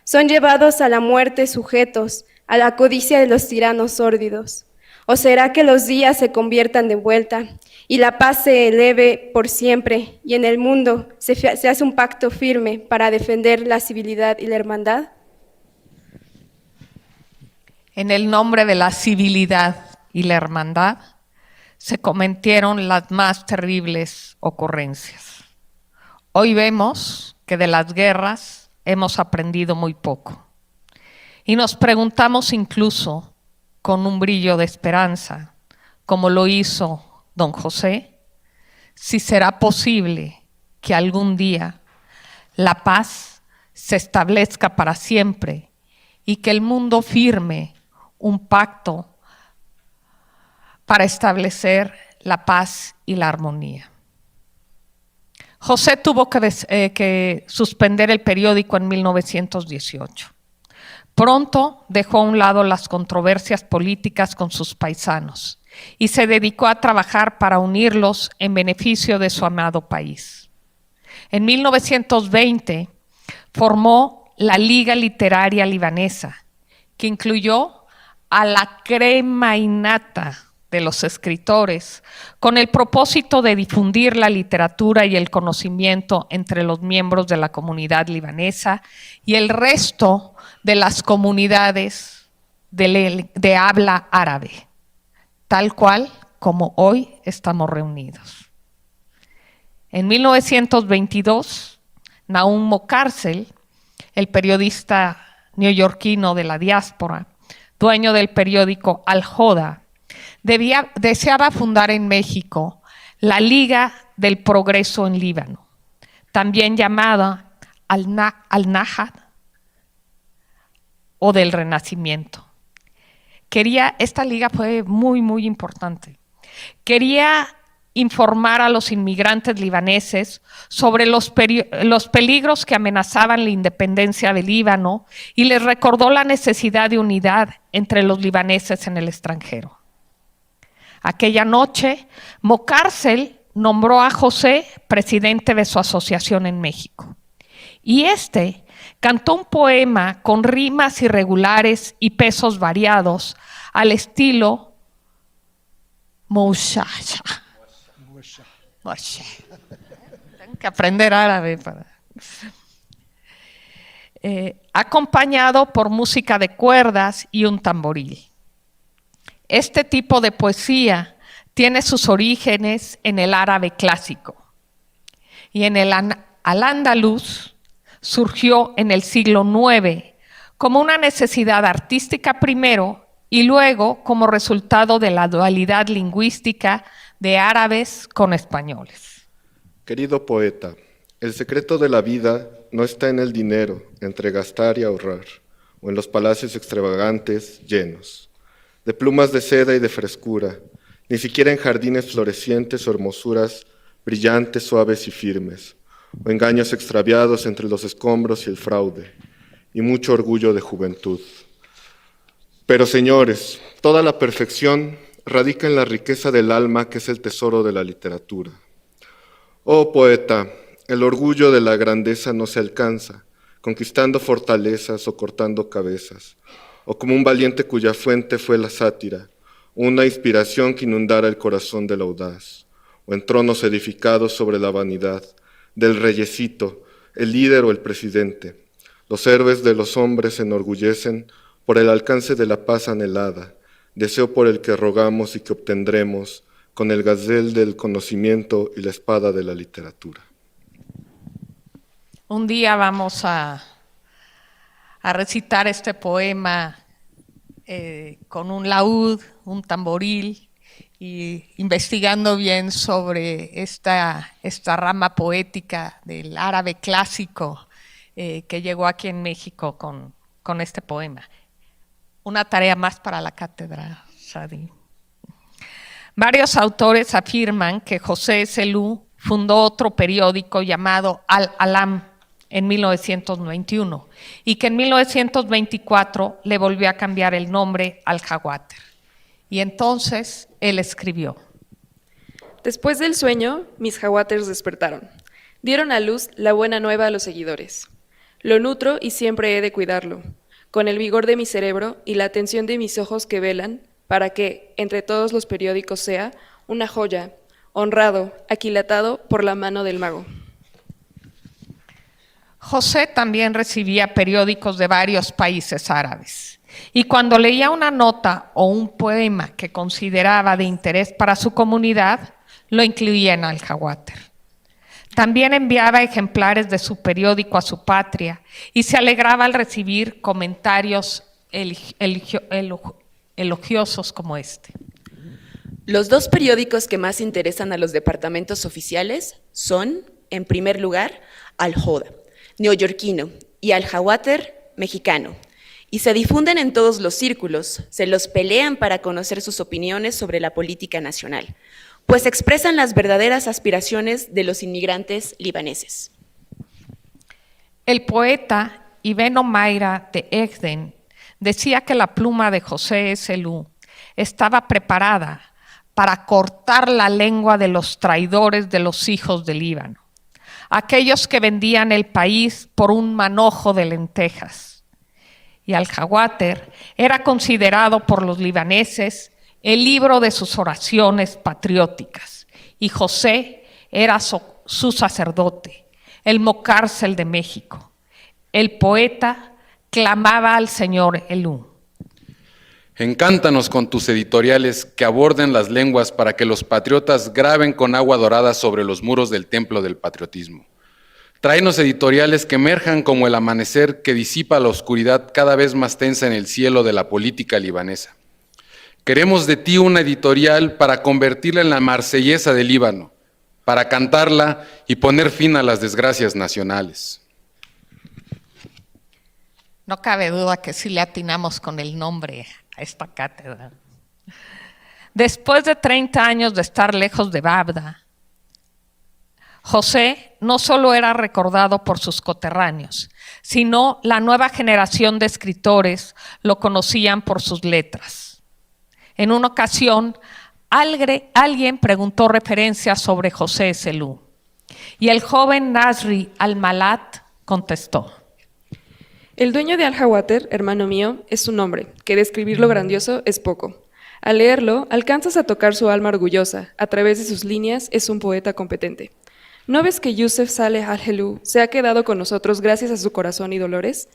Son llevados a la muerte sujetos a la codicia de los tiranos sórdidos. ¿O será que los días se conviertan de vuelta y la paz se eleve por siempre y en el mundo se hace un pacto firme para defender la civilidad y la hermandad? En el nombre de la civilidad y la hermandad se cometieron las más terribles ocurrencias. Hoy vemos que de las guerras hemos aprendido muy poco. Y nos preguntamos incluso, con un brillo de esperanza, como lo hizo don José, si será posible que algún día la paz se establezca para siempre y que el mundo firme un pacto para establecer la paz y la armonía. José tuvo que suspender el periódico en 1918. Pronto dejó a un lado las controversias políticas con sus paisanos y se dedicó a trabajar para unirlos en beneficio de su amado país. En 1920 formó la Liga Literaria Libanesa, que incluyó a la crema innata de los escritores, con el propósito de difundir la literatura y el conocimiento entre los miembros de la comunidad libanesa y el resto de las comunidades de habla árabe, tal cual como hoy estamos reunidos. En 1922, Nahum Mokarzel, el periodista neoyorquino de la diáspora, dueño del periódico Al-Joda, deseaba fundar en México la Liga del Progreso en Líbano, también llamada Al-Nahad o del Renacimiento. Esta liga fue muy, muy importante. Quería informar a los inmigrantes libaneses sobre los peligros que amenazaban la independencia del Líbano y les recordó la necesidad de unidad entre los libaneses en el extranjero. Aquella noche, Mokarzel nombró a José presidente de su asociación en México. Y cantó un poema con rimas irregulares y pesos variados al estilo Moushasha. Tengo que aprender árabe acompañado por música de cuerdas y un tamboril. Este tipo de poesía tiene sus orígenes en el árabe clásico y en el al-Ándalus surgió en el siglo IX como una necesidad artística primero y luego como resultado de la dualidad lingüística de árabes con españoles. Querido poeta, el secreto de la vida no está en el dinero, entre gastar y ahorrar, o en los palacios extravagantes llenos de plumas de seda y de frescura, ni siquiera en jardines florecientes o hermosuras brillantes, suaves y firmes, o engaños extraviados entre los escombros y el fraude, y mucho orgullo de juventud. Pero, señores, toda la perfección radica en la riqueza del alma, que es el tesoro de la literatura. Oh poeta, el orgullo de la grandeza no se alcanza, conquistando fortalezas o cortando cabezas, o como un valiente cuya fuente fue la sátira, una inspiración que inundara el corazón del audaz, o en tronos edificados sobre la vanidad, del reyecito, el líder o el presidente. Los héroes de los hombres se enorgullecen por el alcance de la paz anhelada, deseo por el que rogamos y que obtendremos con el gazel del conocimiento y la espada de la literatura. Un día vamos a recitar este poema con un laúd, un tamboril, y investigando bien sobre esta rama poética del árabe clásico que llegó aquí en México con este poema. Una tarea más para la cátedra, Shadi. Varios autores afirman que José Selú fundó otro periódico llamado Al-Alam en 1991 y que en 1924 le volvió a cambiar el nombre al Jaguater. Y entonces él escribió: Después del sueño, mis jaguaters despertaron. Dieron a luz la buena nueva a los seguidores. Lo nutro y siempre he de cuidarlo. Con el vigor de mi cerebro y la atención de mis ojos que velan, para que, entre todos los periódicos, sea una joya, honrado, aquilatado por la mano del mago. José también recibía periódicos de varios países árabes y cuando leía una nota o un poema que consideraba de interés para su comunidad, lo incluía en Al-Jawáter. También enviaba ejemplares de su periódico a su patria y se alegraba al recibir comentarios elogiosos como este. Los dos periódicos que más interesan a los departamentos oficiales son, en primer lugar, Al-Joda, neoyorquino, y Al-Jawáter, mexicano, y se difunden en todos los círculos, se los pelean para conocer sus opiniones sobre la política nacional, pues expresan las verdaderas aspiraciones de los inmigrantes libaneses. El poeta Ibn Omaira de Egden decía que la pluma de José Ezelú estaba preparada para cortar la lengua de los traidores de los hijos del Líbano, aquellos que vendían el país por un manojo de lentejas. Y Al-Jawáter era considerado por los libaneses el libro de sus oraciones patrióticas, y José era su sacerdote, el mocárcel de México. El poeta clamaba al señor Elú. Encántanos con tus editoriales que aborden las lenguas para que los patriotas graben con agua dorada sobre los muros del templo del patriotismo. Tráenos editoriales que emerjan como el amanecer que disipa la oscuridad cada vez más tensa en el cielo de la política libanesa. Queremos de ti una editorial para convertirla en la marsellesa del Líbano, para cantarla y poner fin a las desgracias nacionales. No cabe duda que sí le atinamos con el nombre a esta cátedra. Después de 30 años de estar lejos de Bagdad, José no solo era recordado por sus coterráneos, sino la nueva generación de escritores lo conocían por sus letras. En una ocasión, alguien preguntó referencias sobre José Ezelú y el joven Nasri al-Malat contestó: El dueño de Al-Jawáter, hermano mío, es un hombre, que describir lo grandioso es poco. Al leerlo, alcanzas a tocar su alma orgullosa, a través de sus líneas es un poeta competente. ¿No ves que Yusef Saleh al-Helou se ha quedado con nosotros gracias a su corazón y dolores?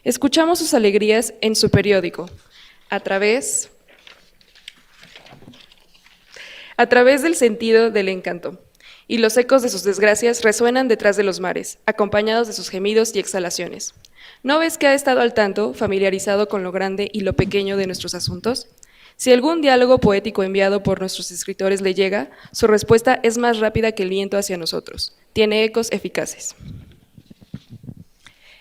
Escuchamos sus alegrías en su periódico, a través del sentido del encanto, y los ecos de sus desgracias resuenan detrás de los mares, acompañados de sus gemidos y exhalaciones. ¿No ves que ha estado al tanto, familiarizado con lo grande y lo pequeño de nuestros asuntos? Si algún diálogo poético enviado por nuestros escritores le llega, su respuesta es más rápida que el viento hacia nosotros. Tiene ecos eficaces.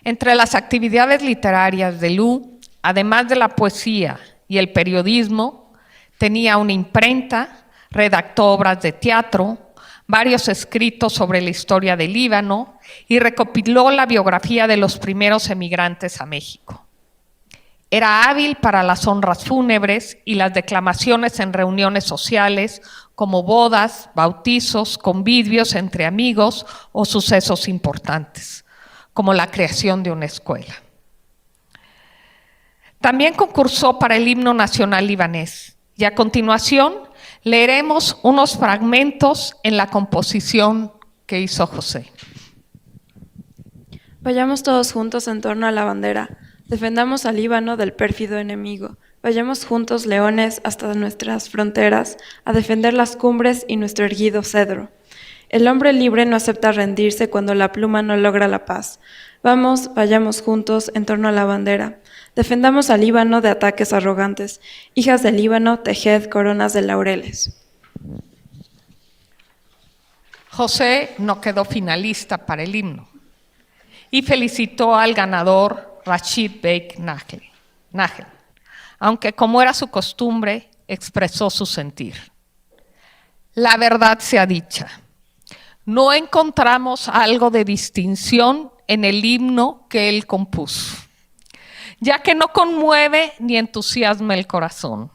Entre las actividades literarias de Elú, además de la poesía y el periodismo, tenía una imprenta, redactó obras de teatro, varios escritos sobre la historia del Líbano y recopiló la biografía de los primeros emigrantes a México. Era hábil para las honras fúnebres y las declamaciones en reuniones sociales como bodas, bautizos, convivios entre amigos o sucesos importantes, como la creación de una escuela. También concursó para el himno nacional libanés y a continuación leeremos unos fragmentos en la composición que hizo José. Vayamos todos juntos en torno a la bandera, defendamos al Líbano del pérfido enemigo. Vayamos juntos, leones, hasta nuestras fronteras, a defender las cumbres y nuestro erguido cedro. El hombre libre no acepta rendirse cuando la pluma no logra la paz. Vamos, vayamos juntos en torno a la bandera. Defendamos al Líbano de ataques arrogantes. Hijas del Líbano, tejed coronas de laureles. José no quedó finalista para el himno y felicitó al ganador Rashid Bek Nagel, aunque como era su costumbre, expresó su sentir. La verdad sea dicha, no encontramos algo de distinción en el himno que él compuso, ya que no conmueve ni entusiasma el corazón.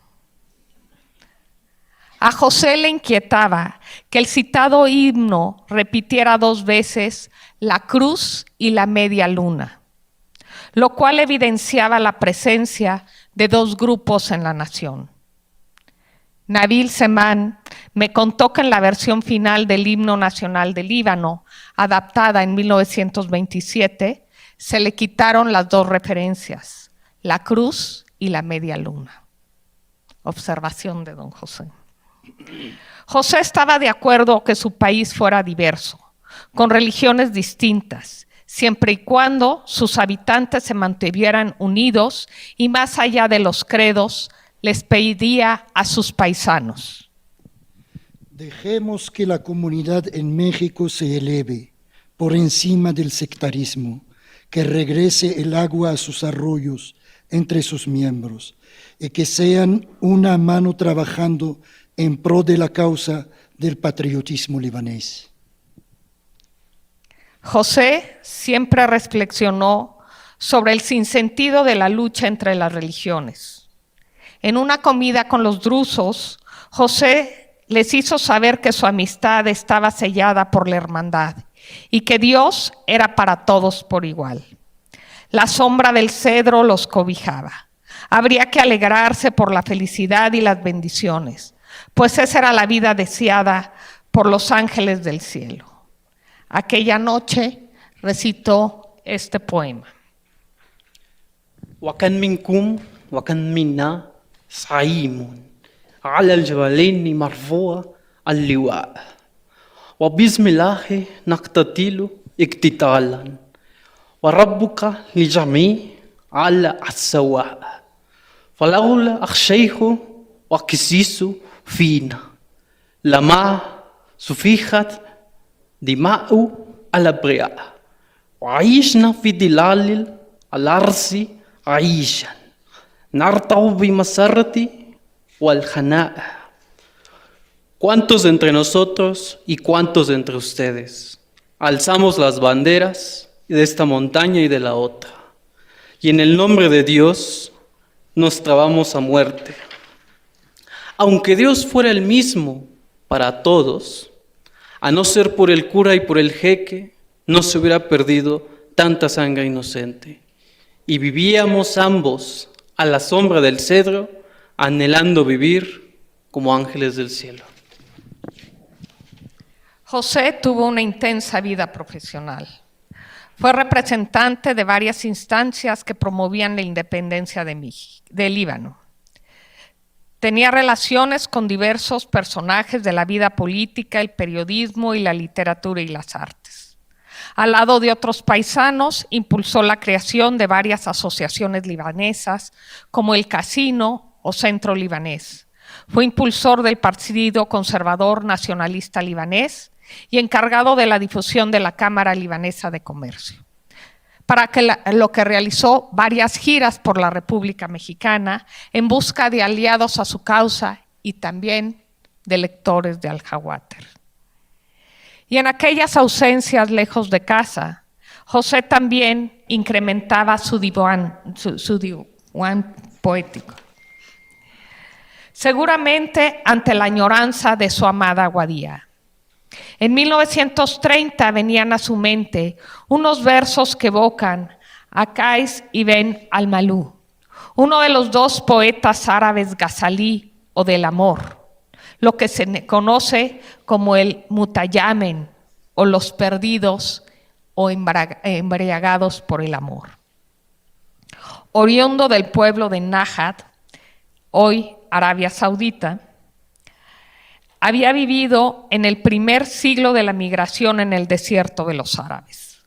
A José le inquietaba que el citado himno repitiera 2 veces la cruz y la media luna, lo cual evidenciaba la presencia de 2 grupos en la nación, Nabil Seman, me contó que en la versión final del himno nacional del Líbano, adaptada en 1927, se le quitaron las dos referencias, la cruz y la media luna. Observación de don José. José estaba de acuerdo que su país fuera diverso, con religiones distintas, siempre y cuando sus habitantes se mantuvieran unidos y más allá de los credos, les pedía a sus paisanos: dejemos que la comunidad en México se eleve por encima del sectarismo, que regrese el agua a sus arroyos entre sus miembros y que sean una mano trabajando en pro de la causa del patriotismo libanés. José siempre reflexionó sobre el sinsentido de la lucha entre las religiones. En una comida con los drusos, José les hizo saber que su amistad estaba sellada por la hermandad y que Dios era para todos por igual. La sombra del cedro los cobijaba. Habría que alegrarse por la felicidad y las bendiciones, pues esa era la vida deseada por los ángeles del cielo. Aquella noche recitó este poema. وكان منكم وكان منا صعيم على الجبلين مرفوع اللواء وبسم الله نقتتل اقتتالا وربك لجميع على السواء فلولا أخشيه وكسيس فينا لما سفيخت دماء الأبرياء وعيشنا في ظلال الأرض عيشا نرتع بمسرة والخناء. ¿Cuántos de entre nosotros y cuántos de entre ustedes alzamos las banderas de esta montaña y de la otra? Y en el nombre de Dios nos trabamos a muerte. Aunque Dios fuera el mismo para todos, a no ser por el cura y por el jeque, no se hubiera perdido tanta sangre inocente. Y vivíamos ambos a la sombra del cedro, anhelando vivir como ángeles del cielo. José tuvo una intensa vida profesional. Fue representante de varias instancias que promovían la independencia de Líbano. Tenía relaciones con diversos personajes de la vida política, el periodismo y la literatura y las artes. Al lado de otros paisanos, impulsó la creación de varias asociaciones libanesas, como el Casino o Centro Libanés. Fue impulsor del Partido Conservador Nacionalista Libanés y encargado de la difusión de la Cámara Libanesa de Comercio, lo que realizó varias giras por la República Mexicana en busca de aliados a su causa y también de lectores de Al-Jawater. Y en aquellas ausencias lejos de casa, José también incrementaba su diwan poético. Seguramente ante la añoranza de su amada Guadía. En 1930 venían a su mente unos versos que evocan a Qais ibn al-Malú, uno de los dos poetas árabes Ghazalí o del amor, lo que se conoce como el mutayamen o los perdidos o embriagados por el amor. Oriundo del pueblo de Najd, hoy Arabia Saudita, había vivido en el primer siglo de la migración en el desierto de los árabes.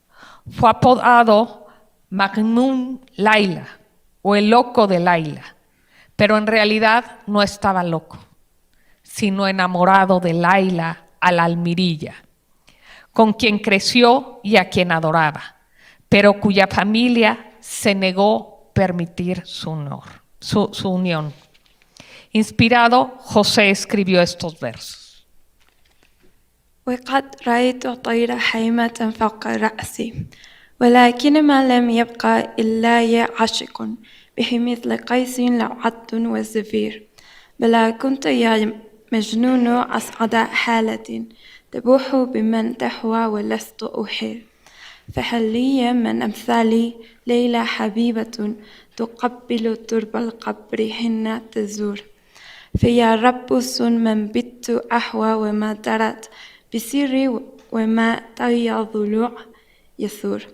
Fue apodado Majnun Laila o el loco de Laila, pero en realidad no estaba loco, sino enamorado de Laila al-Almirilla, con quien creció y a quien adoraba, pero cuya familia se negó a permitir su unión. Inspirado, José escribió estos versos. وقد رأيت طير حيمة فوق رأسي ولكن ما لم يبقى إلا عاشق به مثل قيس لعد وزفير بلا كنت يا مجنون أسعد حالة تبوح بمن تحوى ولست أحير فهل لي من أمثالي ليلى حبيبة تقبل ترب القبر هن تزور فيا رب سن من بت أحوى وما درت بسيري وما طي ضلوع يثور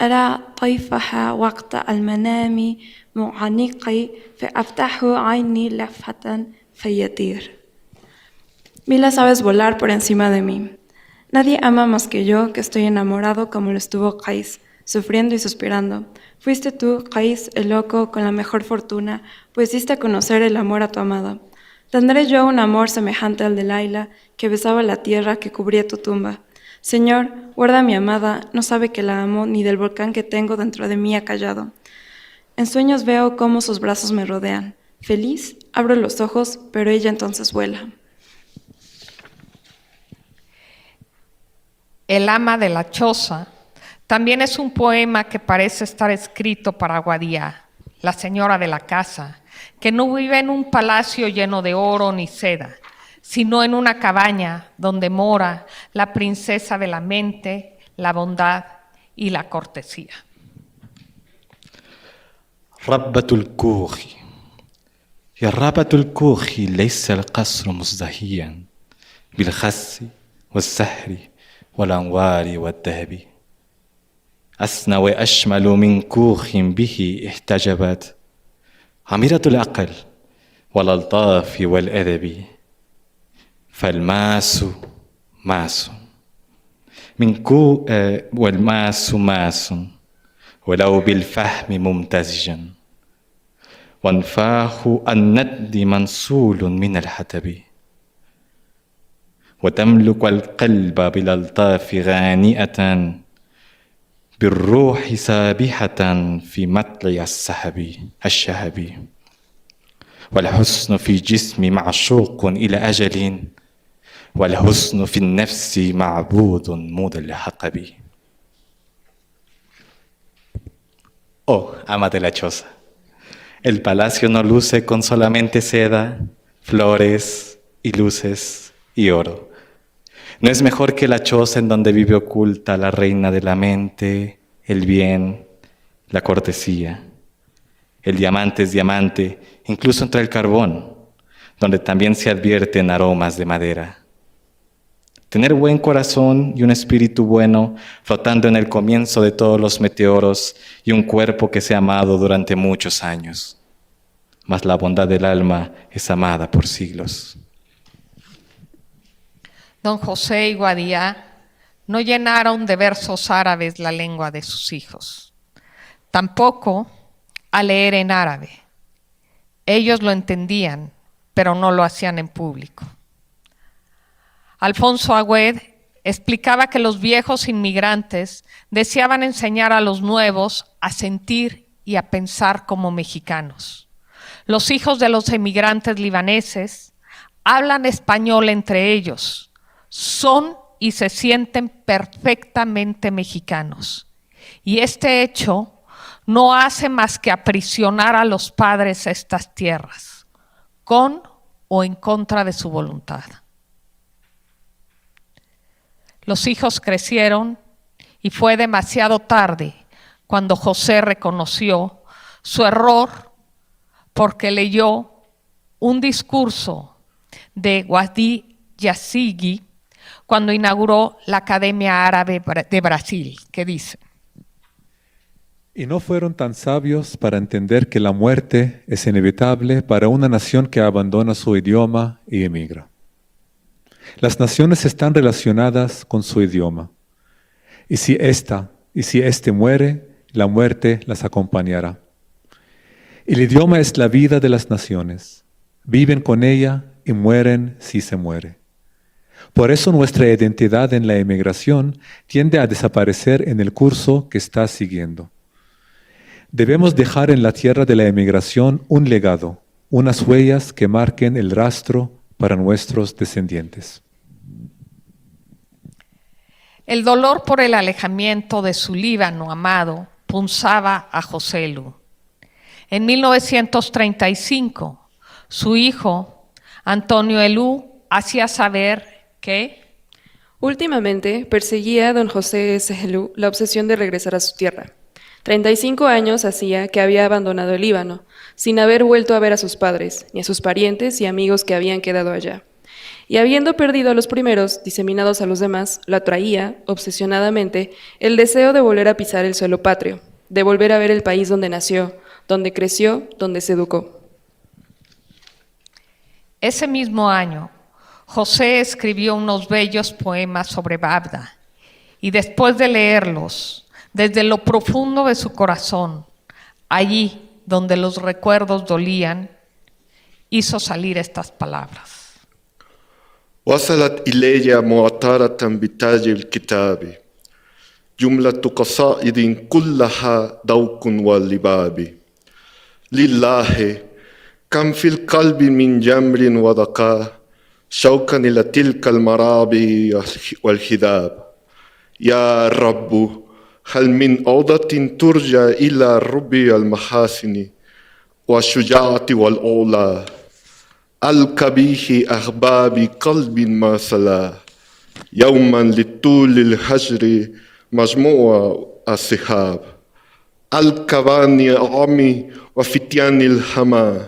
أرى طيفها وقت المنام معانقي فأفتح عيني لفة فيطير. Vi las aves volar por encima de mí. Nadie ama más que yo, que estoy enamorado como lo estuvo Qais, sufriendo y suspirando. Fuiste tú, Qais, el loco, con la mejor fortuna, pues diste a conocer el amor a tu amada. ¿Tendré yo un amor semejante al de Laila, que besaba la tierra que cubría tu tumba? Señor, guarda a mi amada, no sabe que la amo, ni del volcán que tengo dentro de mí ha callado. En sueños veo cómo sus brazos me rodean. Feliz, abro los ojos, pero ella entonces vuela. El ama de la choza también es un poema que parece estar escrito para Guadía, la señora de la casa, que no vive en un palacio lleno de oro ni seda, sino en una cabaña donde mora la princesa de la mente, la bondad y la cortesía. ربة الكوخ يا ربة الكوخ ليس القصر مزدهيا بالخس والسحر والأنوار والذهب أسنى وأشمل من كوخ به احتجبت عميرة العقل والألطاف والأدب فالماس ماس والماس ماس ولو بالفهم ممتزجا وانفاخ الند منسول من الحتب وتملك القلب بالألطاف غانئة بالروح سابحة في مطلع الشهب والحسن في الجسم معشوق إلى أجل والحسن في النفس معبود مود الحقب. Oh, ama de la choza, el palacio no luce con solamente seda, flores y luces y oro. No es mejor que la choza en donde vive oculta la reina de la mente, el bien, la cortesía. El diamante es diamante, incluso entre el carbón, donde también se advierten aromas de madera. Tener buen corazón y un espíritu bueno flotando en el comienzo de todos los meteoros y un cuerpo que sea amado durante muchos años. Mas la bondad del alma es amada por siglos. Don José y Guadía no llenaron de versos árabes la lengua de sus hijos, tampoco a leer en árabe. Ellos lo entendían, pero no lo hacían en público. Alfonso Agüed explicaba que los viejos inmigrantes deseaban enseñar a los nuevos a sentir y a pensar como mexicanos. Los hijos de los emigrantes libaneses hablan español entre ellos, son y se sienten perfectamente mexicanos. Y este hecho no hace más que aprisionar a los padres a estas tierras, con o en contra de su voluntad. Los hijos crecieron y fue demasiado tarde cuando José reconoció su error porque leyó un discurso de Wadi Yazigi cuando inauguró la Academia Árabe de Brasil, que dice: Y no fueron tan sabios para entender que la muerte es inevitable para una nación que abandona su idioma y emigra. Las naciones están relacionadas con su idioma. Y si éste muere, la muerte las acompañará. El idioma es la vida de las naciones. Viven con ella y mueren si se muere. Por eso nuestra identidad en la emigración tiende a desaparecer en el curso que está siguiendo. Debemos dejar en la tierra de la emigración un legado, unas huellas que marquen el rastro para nuestros descendientes. El dolor por el alejamiento de su Líbano amado punzaba a José Lu. En 1935, su hijo, Antonio Elú, hacía saber que últimamente perseguía a don José S. Helú la obsesión de regresar a su tierra. 35 años hacía que había abandonado el Líbano, sin haber vuelto a ver a sus padres, ni a sus parientes y amigos que habían quedado allá. Y habiendo perdido a los primeros, diseminados a los demás, la traía, obsesionadamente, el deseo de volver a pisar el suelo patrio, de volver a ver el país donde nació, donde creció, donde se educó. Ese mismo año, José escribió unos bellos poemas sobre Babda, y después de leerlos, desde lo profundo de su corazón, allí donde los recuerdos dolían, hizo salir estas palabras. وصلت إلي معطرة بتاج الكتاب جملة قصائد كلها ذوق واللباب لله كم في القلب من جمر ودقاء شوقا إلى تلك المرابي والحذاب يا رب هل من عودة ترجى إلى ربي المحاسن والشجاعة والأولى الكبيه أحباب قلب ما سلا يوما لطول الهجر مجموع السحاب الكباني عمي وفتيان الهما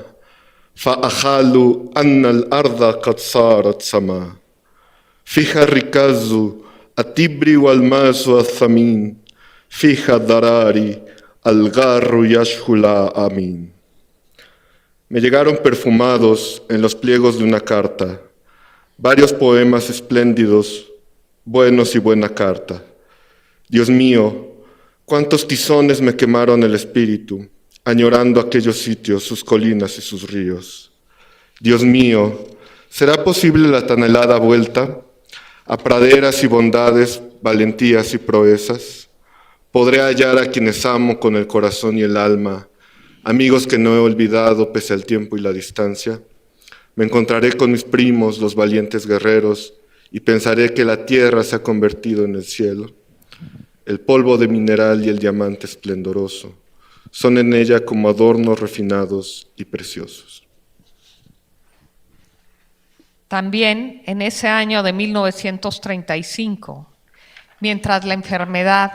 فأخالوا أن الأرض قد صارت سما فيها الركاز التبر والماس الثمين فيها الضراري الغار يشهل آمين. Me llegaron perfumados en los pliegos de una carta, varios poemas espléndidos, buenos y buena carta. Dios mío, cuántos tizones me quemaron el espíritu, añorando aquellos sitios, sus colinas y sus ríos. Dios mío, ¿será posible la tan helada vuelta a praderas y bondades, valentías y proezas? ¿Podré hallar a quienes amo con el corazón y el alma, amigos que no he olvidado pese al tiempo y la distancia? Me encontraré con mis primos, los valientes guerreros, y pensaré que la tierra se ha convertido en el cielo. El polvo de mineral y el diamante esplendoroso son en ella como adornos refinados y preciosos. También en ese año de 1935, mientras la enfermedad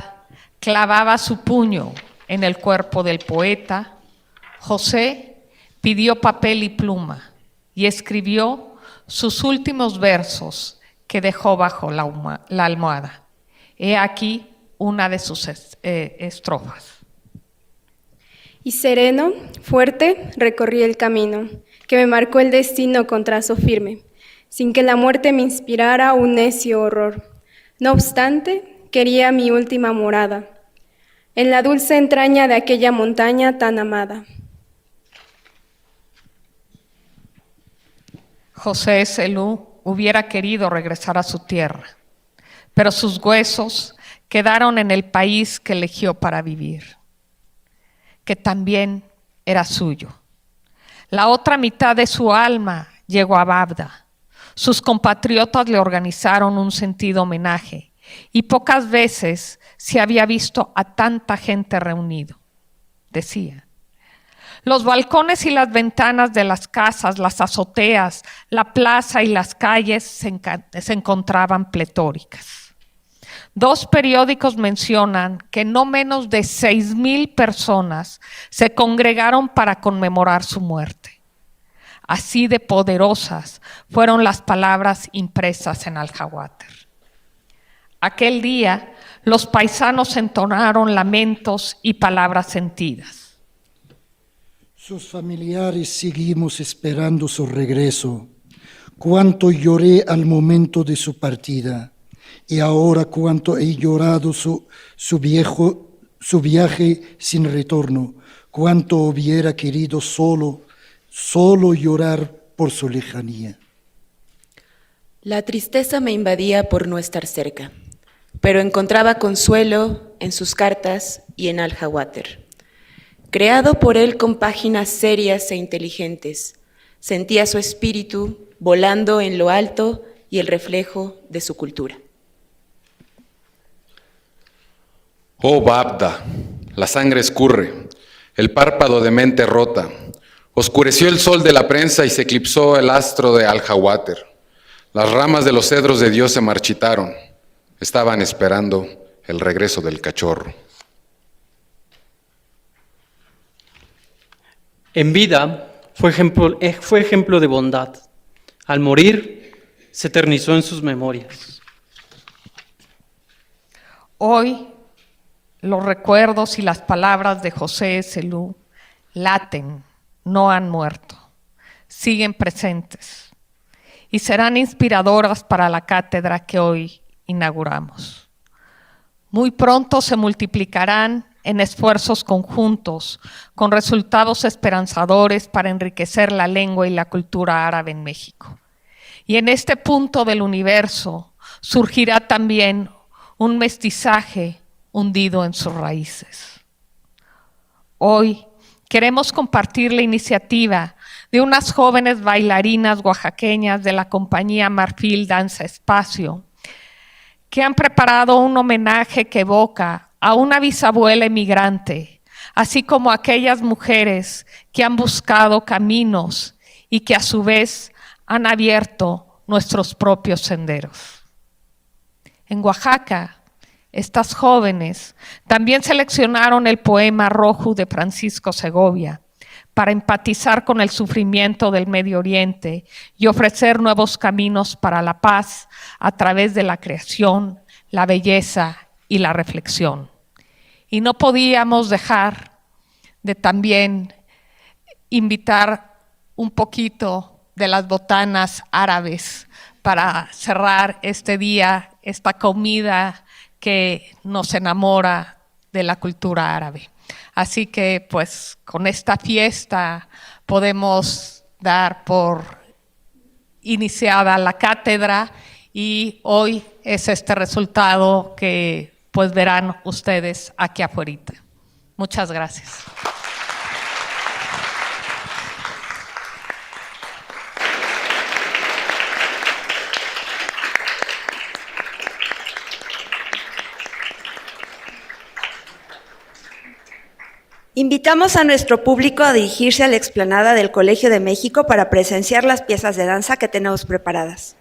clavaba su puño en el cuerpo del poeta, José pidió papel y pluma y escribió sus últimos versos que dejó bajo la almohada. He aquí una de sus estrofas. Y sereno, fuerte, recorrí el camino, que me marcó el destino con trazo firme, sin que la muerte me inspirara un necio horror. No obstante, quería mi última morada, en la dulce entraña de aquella montaña tan amada. José Selú hubiera querido regresar a su tierra, pero sus huesos quedaron en el país que eligió para vivir, que también era suyo. La otra mitad de su alma llegó a Babda. Sus compatriotas le organizaron un sentido homenaje y pocas veces se había visto a tanta gente reunido. Decía: los balcones y las ventanas de las casas, las azoteas, la plaza y las calles se encontraban pletóricas. 2 periódicos mencionan que no menos de 6,000 personas se congregaron para conmemorar su muerte. Así de poderosas fueron las palabras impresas en Aljahuater. Aquel día, los paisanos entonaron lamentos y palabras sentidas. Sus familiares seguimos esperando su regreso. Cuánto lloré al momento de su partida, y ahora cuánto he llorado su viaje sin retorno. Cuánto hubiera querido solo llorar por su lejanía. La tristeza me invadía por no estar cerca, pero encontraba consuelo en sus cartas y en Aljahuater. Creado por él con páginas serias e inteligentes, sentía su espíritu volando en lo alto y el reflejo de su cultura. Oh Babda, la sangre escurre, el párpado de mente rota, oscureció el sol de la prensa y se eclipsó el astro de Aljahuater. Las ramas de los cedros de Dios se marchitaron, estaban esperando el regreso del cachorro. En vida fue ejemplo de bondad. Al morir, se eternizó en sus memorias. Hoy, los recuerdos y las palabras de José Selú laten, no han muerto, siguen presentes y serán inspiradoras para la cátedra que hoy inauguramos. Muy pronto se multiplicarán en esfuerzos conjuntos con resultados esperanzadores para enriquecer la lengua y la cultura árabe en México. Y en este punto del universo surgirá también un mestizaje hundido en sus raíces. Hoy queremos compartir la iniciativa de unas jóvenes bailarinas oaxaqueñas de la compañía Marfil Danza Espacio, que han preparado un homenaje que evoca a una bisabuela emigrante, así como a aquellas mujeres que han buscado caminos y que a su vez han abierto nuestros propios senderos. En Oaxaca, estas jóvenes también seleccionaron el poema Rojo de Francisco Segovia para empatizar con el sufrimiento del Medio Oriente y ofrecer nuevos caminos para la paz a través de la creación, la belleza y la reflexión. Y no podíamos dejar de también invitar un poquito de las botanas árabes para cerrar este día, esta comida que nos enamora de la cultura árabe. Así que pues con esta fiesta podemos dar por iniciada la cátedra y hoy es este resultado que pues verán ustedes aquí afuera. Muchas gracias. Invitamos a nuestro público a dirigirse a la explanada del Colegio de México para presenciar las piezas de danza que tenemos preparadas.